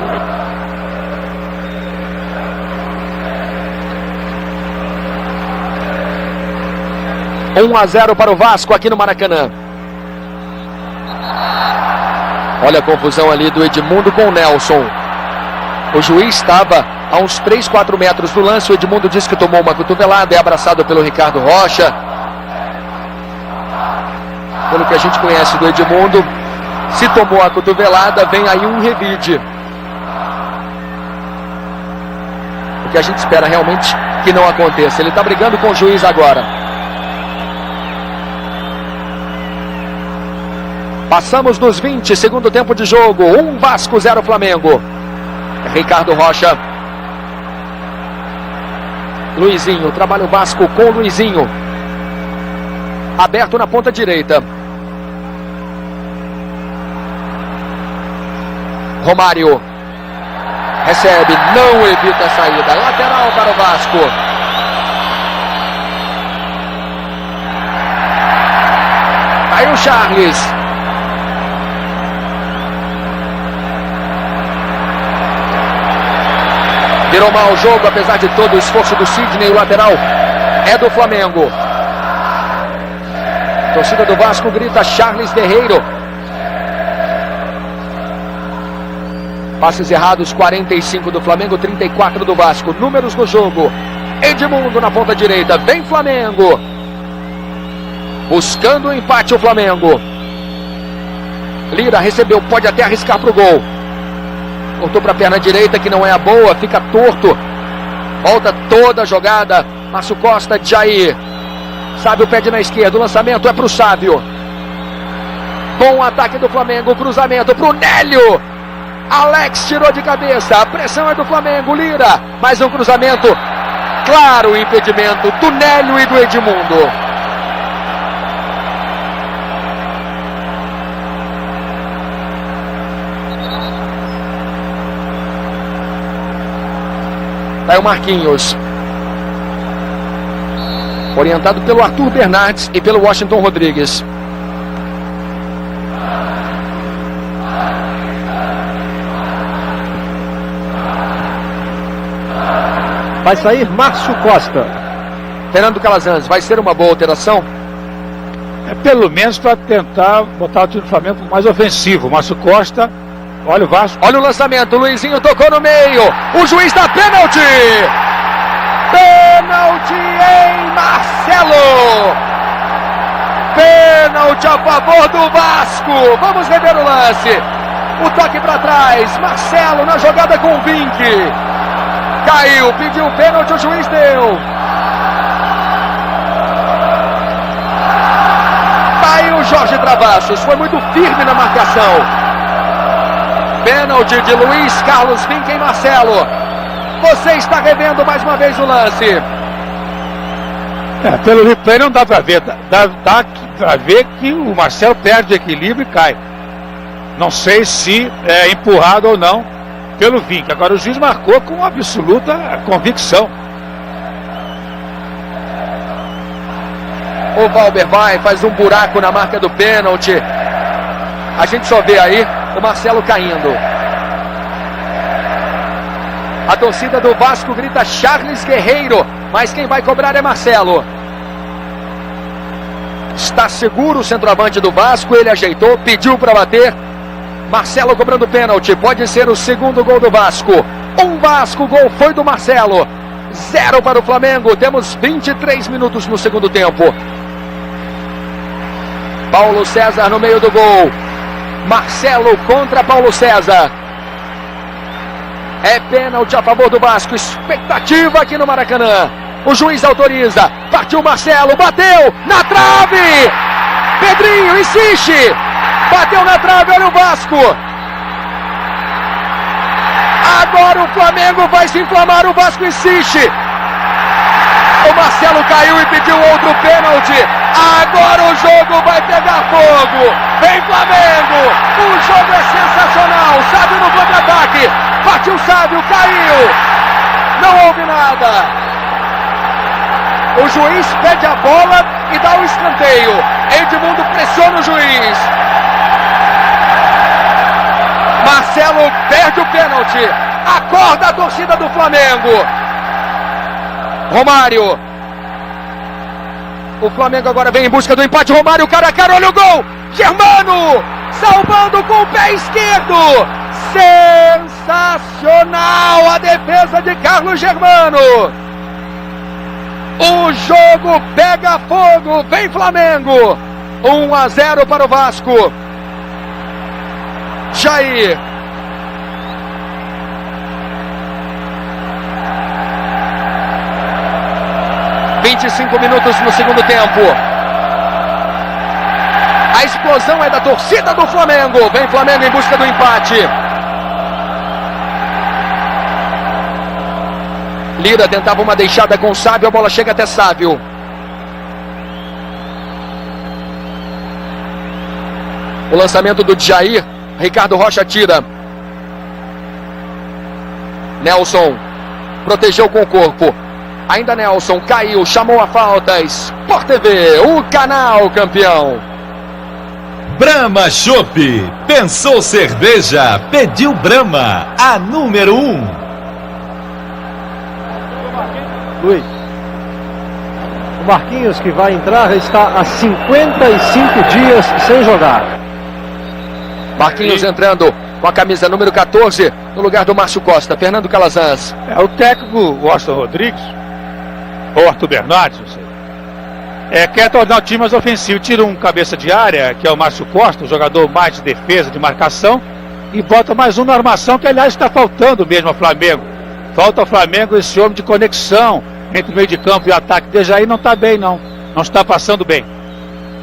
– 1-0 para o Vasco aqui no Maracanã. Olha a confusão ali do Edmundo com o Nelson. O juiz estava a uns 3, 4 metros do lance. O Edmundo disse que tomou uma cotovelada. É abraçado pelo Ricardo Rocha. Pelo que a gente conhece do Edmundo, se tomou a cotovelada, vem aí um revide. O que a gente espera realmente que não aconteça. Ele está brigando com o juiz agora. Passamos dos 20, segundo tempo de jogo. 1 Vasco, 0 Flamengo. Ricardo Rocha. Luizinho, trabalha o Vasco com o Luizinho. Aberto na ponta direita. Romário. Recebe, não evita a saída. Lateral para o Vasco. Aí o Charles. Virou mal o jogo, apesar de todo o esforço do Sidney. O lateral é do Flamengo. A torcida do Vasco grita Charles Guerreiro. Passes errados, 45 do Flamengo, 34 do Vasco. Números no jogo. Edmundo na ponta direita. Vem Flamengo. Buscando o empate o Flamengo. Lira recebeu, pode até arriscar para o gol. Voltou para a perna direita, que não é a boa, fica torto. Volta toda a jogada. Márcio Costa, Jair. Sávio pede na esquerda, o lançamento é para o Sávio. Bom ataque do Flamengo, cruzamento para o Nélio. Alex tirou de cabeça, a pressão é do Flamengo, Lira. Mais um cruzamento, claro, o impedimento do Nélio e do Edmundo. Aí o Marquinhos. Orientado pelo Arthur Bernardes e pelo Washington Rodrigues. Vai sair Márcio Costa. Fernando Calazans, vai ser uma boa alteração? É pelo menos para tentar botar o time do Flamengo mais ofensivo. Márcio Costa, olha o Vasco. Olha o lançamento, Luizinho tocou no meio. O juiz dá pênalti. Pênalti em Marcelo. Pênalti a favor do Vasco. Vamos rever o lance. O toque para trás. Marcelo na jogada com o Vink. Caiu, pediu pênalti, o juiz deu. Caiu o Jorge Travassos. Foi muito firme na marcação. Pênalti de Luiz Carlos Vink em Marcelo. Você está revendo mais uma vez o lance. Pelo replay não dá para ver. Dá para ver que o Marcelo perde equilíbrio e cai. Não sei se é empurrado ou não pelo Vink. Agora o juiz marcou com absoluta convicção. O Valber vai, faz um buraco na marca do pênalti. A gente só vê aí o Marcelo caindo. A torcida do Vasco grita Charles Guerreiro, mas quem vai cobrar é Marcelo. Está seguro o centroavante do Vasco, ele ajeitou, pediu para bater. Marcelo cobrando pênalti, pode ser o segundo gol do Vasco. Vasco, gol foi do Marcelo. 0 para o Flamengo, temos 23 minutos no segundo tempo. Paulo César no meio do gol. Marcelo contra Paulo César. É pênalti a favor do Vasco, expectativa aqui no Maracanã. O juiz autoriza, partiu Marcelo, bateu na trave. Pedrinho insiste, bateu na trave, olha o Vasco. Agora o Flamengo vai se inflamar, o Vasco insiste. O Marcelo caiu e pediu outro pênalti. Agora o jogo vai pegar fogo. Vem Flamengo, o jogo é sensacional. Sábio no contra-ataque, partiu Sábio, caiu. Não houve nada. O juiz pede a bola e dá o escanteio. Edmundo pressiona o juiz. Marcelo perde o pênalti. Acorda a torcida do Flamengo. Romário. O Flamengo agora vem em busca do empate. Romário, cara a cara, olha o gol. Germano, salvando com o pé esquerdo. Sensacional a defesa de Carlos Germano. O jogo pega fogo. Vem Flamengo. 1-0 para o Vasco. Jair. (25 minutos no segundo tempo). A explosão é da torcida do Flamengo. Vem Flamengo em busca do empate. Lira tentava uma deixada com Sábio, a bola chega até Sábio. O lançamento do Jair, Ricardo Rocha tira. Nelson protegeu com o corpo. Ainda Nelson caiu, chamou a falta. Sport TV, o canal campeão. Brahma Chopp. Pensou cerveja, pediu Brahma, a número 1. Luiz. O Marquinhos, que vai entrar, está há 55 dias sem jogar. Marquinhos entrando com a camisa número 14 no lugar do Márcio Costa. Fernando Calazans. É o técnico Washington Rodrigues, ou Arthur Bernardes, não sei. Quer tornar o time mais ofensivo. Tira um cabeça de área, que é o Márcio Costa, o jogador mais de defesa, de marcação, e bota mais um na armação, que aliás está faltando mesmo ao Flamengo. Falta ao Flamengo esse homem de conexão entre o meio de campo e o ataque. Desde aí não está bem, não está passando bem.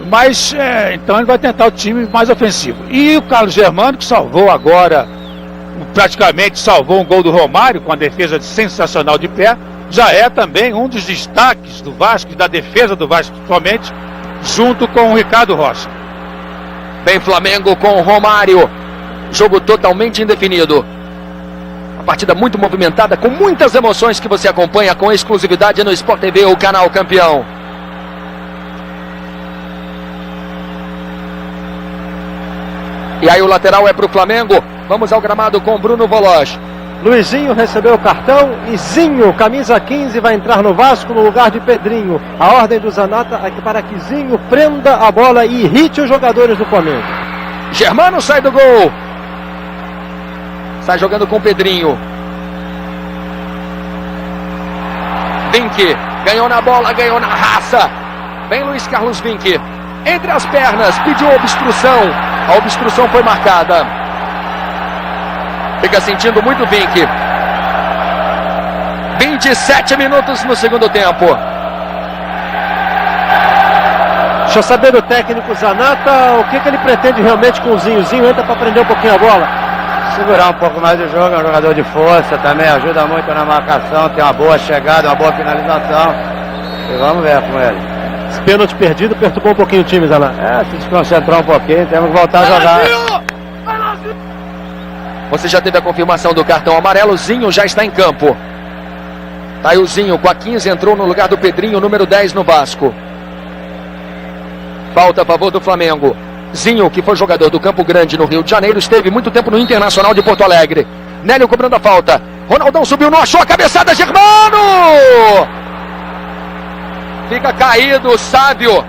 Mas, então ele vai tentar o time mais ofensivo. E o Carlos Germano, que salvou agora, praticamente salvou um gol do Romário, com a defesa sensacional de pé, já é também um dos destaques do Vasco e da defesa do Vasco, principalmente, junto com o Ricardo Rocha. Vem Flamengo com o Romário. Jogo totalmente indefinido. Uma partida muito movimentada, com muitas emoções que você acompanha com exclusividade no Sport TV, o canal campeão. E aí o lateral é para o Flamengo. Vamos ao gramado com Bruno Voloz. Luizinho recebeu o cartão e Zinho, camisa 15, vai entrar no Vasco no lugar de Pedrinho. A ordem do Zanata é para que Zinho prenda a bola e irrite os jogadores do Flamengo. Germano sai do gol. Sai jogando com Pedrinho. Vinck ganhou na bola, ganhou na raça. Vem Luiz Carlos Vinck. Entre as pernas, pediu obstrução. A obstrução foi marcada. Fica sentindo muito Vinck. 27 minutos no segundo tempo. Deixa eu saber do técnico Zanata o que ele pretende realmente com o Zinho. O Zinho entra para prender um pouquinho a bola. Segurar um pouco mais o jogo, é um jogador de força também, ajuda muito na marcação, tem uma boa chegada, uma boa finalização. E vamos ver com ele. Esse pênalti perdido perturbou um pouquinho o time, Zanata. Se desconcentrar um pouquinho, temos que voltar a jogar. Você já teve a confirmação do cartão amarelo. Zinho já está em campo. Tá aí o Zinho com a 15, entrou no lugar do Pedrinho, número 10 no Vasco. Falta a favor do Flamengo. Zinho, que foi jogador do Campo Grande no Rio de Janeiro, esteve muito tempo no Internacional de Porto Alegre. Nélio cobrando a falta. Ronaldão subiu, não achou a cabeçada. Germano! Fica caído, Sábio.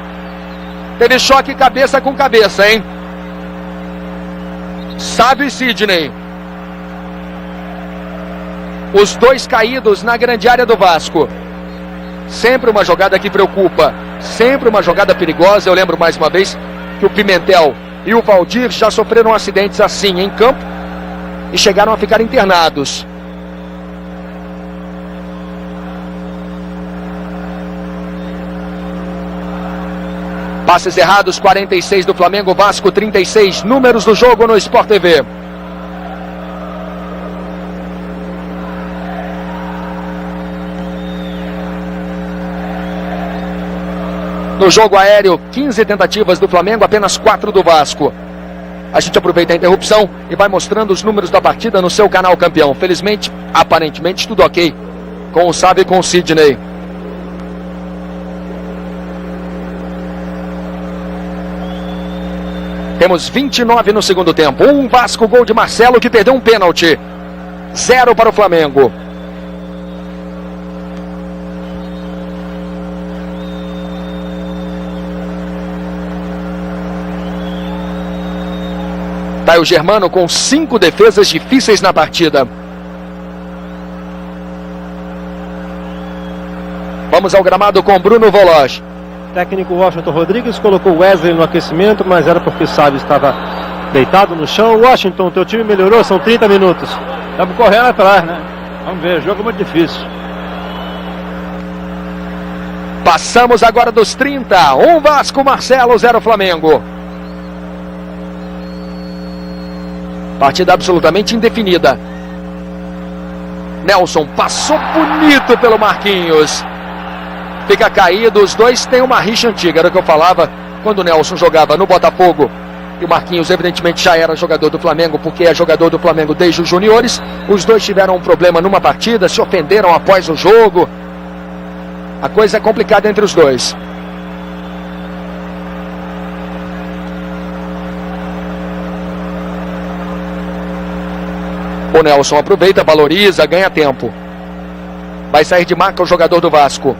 Teve choque cabeça com cabeça, hein? Sávio e Sidney. Os dois caídos na grande área do Vasco. Sempre uma jogada que preocupa, sempre uma jogada perigosa. Eu lembro mais uma vez que o Pimentel e o Valdir já sofreram acidentes assim em campo e chegaram a ficar internados. Passes errados, 46 do Flamengo, Vasco 36. Números do jogo no Sport TV. No jogo aéreo, 15 tentativas do Flamengo, apenas 4 do Vasco. A gente aproveita a interrupção e vai mostrando os números da partida no seu canal Campeão. Felizmente, aparentemente, tudo ok com o Sávio e com o Sidney. Temos 29 no segundo tempo. 1 Vasco, gol de Marcelo, que perdeu um pênalti. 0 para o Flamengo. Tá aí o Germano com 5 defesas difíceis na partida. Vamos ao gramado com Bruno Voloz. Técnico Washington Rodrigues colocou Wesley no aquecimento, mas era porque Sávio estava deitado no chão. Washington, teu time melhorou, são 30 minutos. Estamos correndo atrás, né? Vamos ver, jogo muito difícil. Passamos agora dos 30. 1 Vasco, Marcelo, 0 Flamengo. Partida absolutamente indefinida. Nelson passou bonito pelo Marquinhos. Fica caído, os dois têm uma rixa antiga. Era o que eu falava quando o Nelson jogava no Botafogo. E o Marquinhos evidentemente já era jogador do Flamengo, porque é jogador do Flamengo desde os juniores. Os dois tiveram um problema numa partida, se ofenderam após o jogo. A coisa é complicada entre os dois. O Nelson aproveita, valoriza, ganha tempo. Vai sair de marca o jogador do Vasco.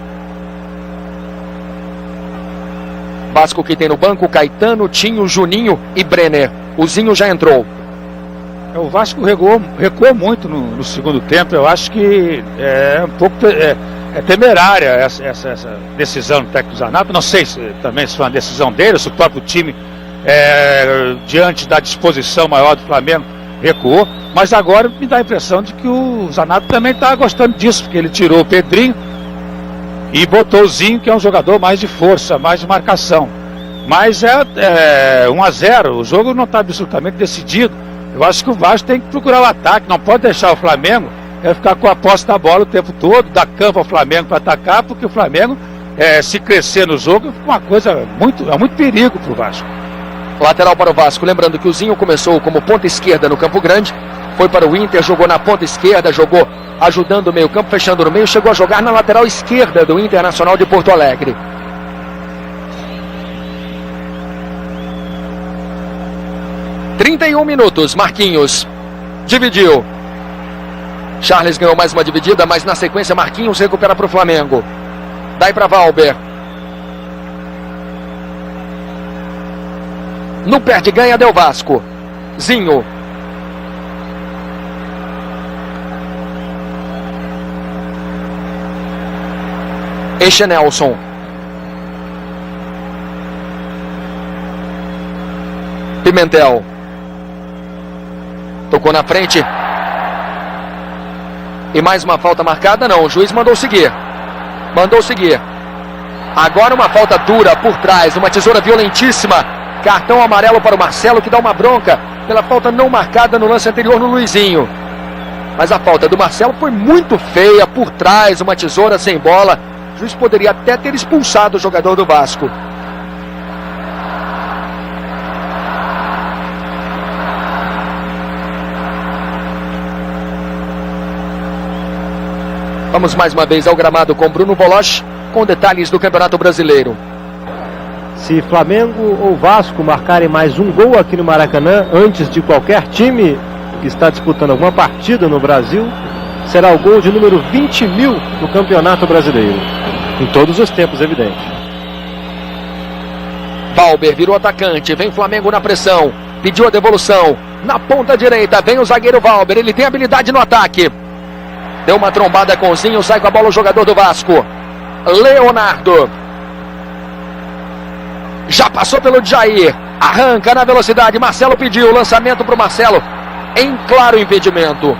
Vasco que tem no banco Caetano, Tinho, Juninho e Brenner. O Zinho já entrou. O Vasco recuou muito no segundo tempo. Eu acho que é um pouco temerária essa decisão do técnico Zanato. Não sei se também se foi uma decisão dele, se o próprio time, diante da disposição maior do Flamengo, recuou. Mas agora me dá a impressão de que o Zanato também está gostando disso, porque ele tirou o Pedrinho e botou o Zinho, que é um jogador mais de força, mais de marcação. Mas 1-0, o jogo não está absolutamente decidido. Eu acho que o Vasco tem que procurar o ataque, não pode deixar o Flamengo ficar com a posse da bola o tempo todo, dar campo ao Flamengo para atacar, porque o Flamengo, se crescer no jogo, é uma coisa muito perigo para o Vasco. Lateral para o Vasco, lembrando que o Zinho começou como ponta esquerda no Campo Grande, foi para o Inter, jogou na ponta esquerda, jogou ajudando o meio campo, fechando no meio, chegou a jogar na lateral esquerda do Internacional de Porto Alegre. (31 minutos, Marquinhos dividiu. Charles ganhou mais uma dividida, mas na sequência Marquinhos recupera para o Flamengo. Dai para Valber. No perde ganha, deu Vasco. Zinho. Este é Nelson. Pimentel. Tocou na frente. E mais uma falta marcada? Não, o juiz mandou seguir. Mandou seguir. Agora uma falta dura por trás, uma tesoura violentíssima. Cartão amarelo para o Marcelo, que dá uma bronca pela falta não marcada no lance anterior no Luizinho. Mas a falta do Marcelo foi muito feia, por trás, uma tesoura sem bola. O juiz poderia até ter expulsado o jogador do Vasco. Vamos mais uma vez ao gramado com Bruno Voloz, com detalhes do Campeonato Brasileiro. Se Flamengo ou Vasco marcarem mais um gol aqui no Maracanã, antes de qualquer time que está disputando alguma partida no Brasil, será o gol de número 20.000 do Campeonato Brasileiro. Em todos os tempos, evidente. Valber virou atacante, vem Flamengo na pressão, pediu a devolução, Na ponta direita, vem o zagueiro Valber. Ele tem habilidade no ataque. Deu uma trombada com o Zinho, sai com a bola o jogador do Vasco. Leonardo. Já passou pelo Jair. Arranca na velocidade. Marcelo pediu o lançamento para o Marcelo. Em claro impedimento.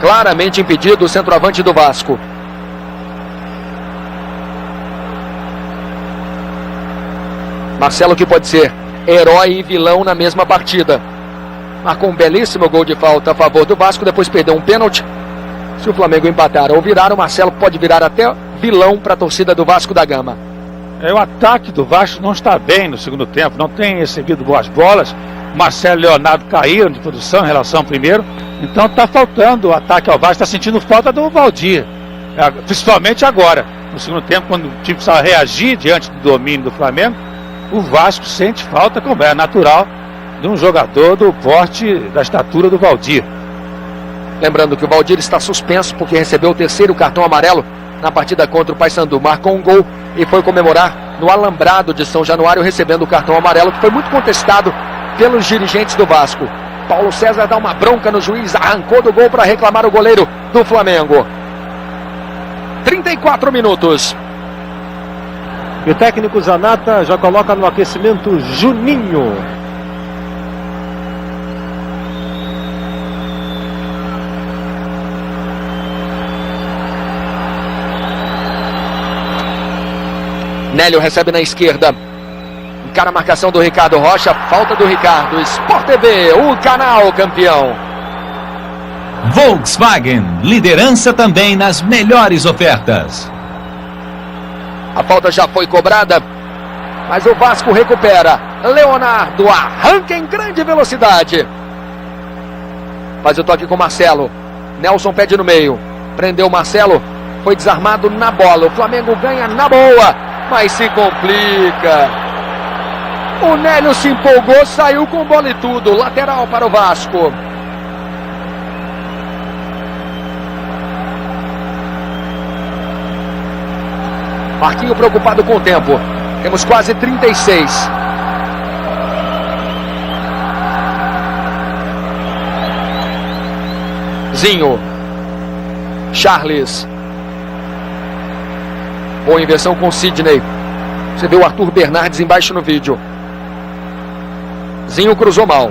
Claramente impedido o centroavante do Vasco. Marcelo, que pode ser herói e vilão na mesma partida. Marcou um belíssimo gol de falta a favor do Vasco, depois perdeu um pênalti. Se o Flamengo empatar ou virar, o Marcelo pode virar até vilão para a torcida do Vasco da Gama. O ataque do Vasco não está bem no segundo tempo, não tem recebido boas bolas. Marcelo e Leonardo caíram de produção em relação ao primeiro. Então está faltando o ataque ao Vasco, está sentindo falta do Valdir. Principalmente agora, no segundo tempo, quando o time precisa reagir diante do domínio do Flamengo. O Vasco sente falta, como é natural, de um jogador do porte, da estatura do Valdir. Lembrando que o Valdir está suspenso porque recebeu o terceiro cartão amarelo na partida contra o Paysandu. Marcou um gol e foi comemorar no Alambrado de São Januário, recebendo o cartão amarelo, que foi muito contestado pelos dirigentes do Vasco. Paulo César dá uma bronca no juiz, arrancou do gol para reclamar o goleiro do Flamengo. 34 minutos. E o técnico Zanata já coloca no aquecimento Juninho. Nélio recebe na esquerda. Encara a marcação do Ricardo Rocha. Falta do Ricardo. Sport TV, o canal campeão. Volkswagen, liderança também nas melhores ofertas. A falta já foi cobrada, mas o Vasco recupera. Leonardo arranca em grande velocidade. Faz o toque com Marcelo. Nelson pede no meio. Prendeu o Marcelo. Foi desarmado na bola. O Flamengo ganha na boa, mas se complica. O Nélio se empolgou, saiu com bola e tudo. Lateral para o Vasco. Marquinho preocupado com o tempo. Temos quase 36. Zinho. Charles. Boa inversão com Sidney. Você vê o Arthur Bernardes embaixo no vídeo. Zinho cruzou mal.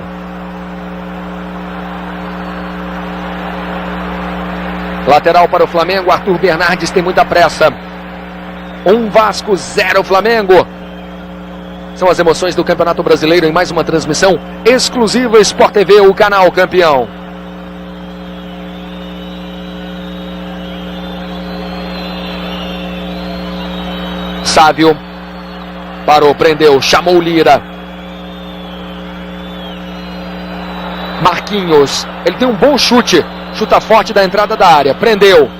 Lateral para o Flamengo. Arthur Bernardes tem muita pressa. 1 Vasco, 0 Flamengo. São as emoções do Campeonato Brasileiro em mais uma transmissão exclusiva Sport TV, o canal campeão. Sávio parou, prendeu, chamou Lira. Marquinhos, ele tem um bom chute, chuta forte da entrada da área, prendeu.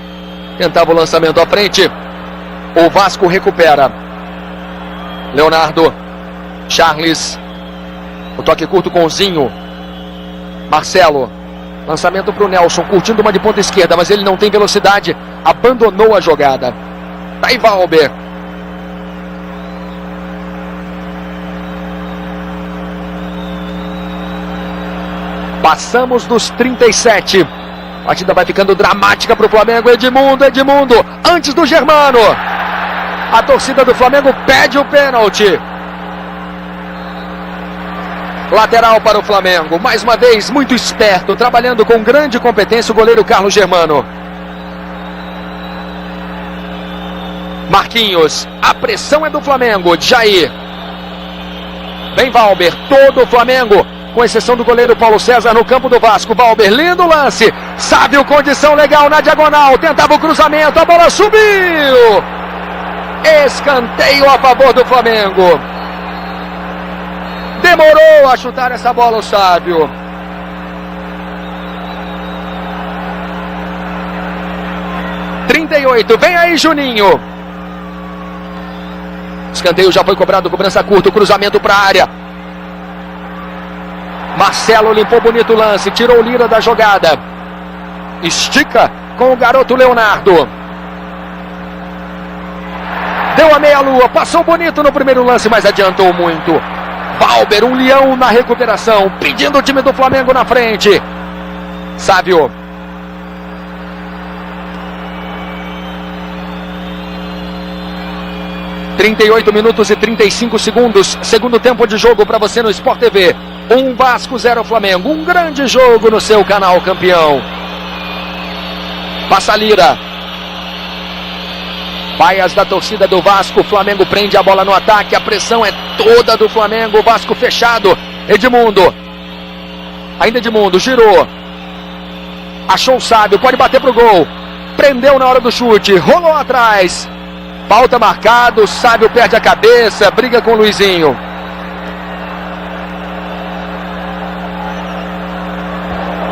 Tentava o lançamento à frente. O Vasco recupera. Leonardo. Charles. O toque curto com o Zinho. Marcelo. Lançamento para o Nelson. Curtindo uma de ponta esquerda, mas ele não tem velocidade. Abandonou a jogada. Tá aí Valber. Passamos dos 37. A partida vai ficando dramática para o Flamengo. Edmundo, antes do Germano. A torcida do Flamengo pede o pênalti. Lateral para o Flamengo. Mais uma vez, muito esperto, trabalhando com grande competência o goleiro Carlos Germano. Marquinhos, a pressão é do Flamengo. Jair. Vem Valber, todo o Flamengo, com exceção do goleiro Paulo César no campo do Vasco. Valber, lindo lance. Sávio, condição legal na diagonal. Tentava o cruzamento, a bola subiu. Escanteio a favor do Flamengo. Demorou a chutar essa bola o Sávio. Vem aí Juninho. Escanteio já foi cobrado, cobrança curta, cruzamento para a área. Marcelo limpou bonito o lance, tirou o Lira da jogada. Estica com o garoto Leonardo. Deu a meia-lua, passou bonito no primeiro lance, mas adiantou muito. Valber, um leão na recuperação, pedindo o time do Flamengo na frente. Sávio. (38 minutos e 35 segundos). Segundo tempo de jogo para você no Sport TV. 1 Vasco, 0 Flamengo. Um grande jogo no seu canal campeão. Passa a Lira. Vaias da torcida do Vasco. O Flamengo prende a bola no ataque. A pressão é toda do Flamengo. O Vasco fechado. Edmundo. Ainda Edmundo. Girou. Achou o Sábio. Pode bater pro gol. Prendeu na hora do chute. Rolou atrás. Falta marcado. Sábio perde a cabeça. Briga com o Luizinho.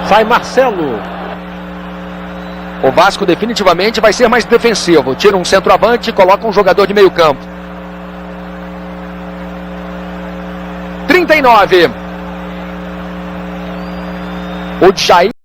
Sai Marcelo. O Vasco definitivamente vai ser mais defensivo. Tira um centroavante e coloca um jogador de meio campo. 39. O Jair.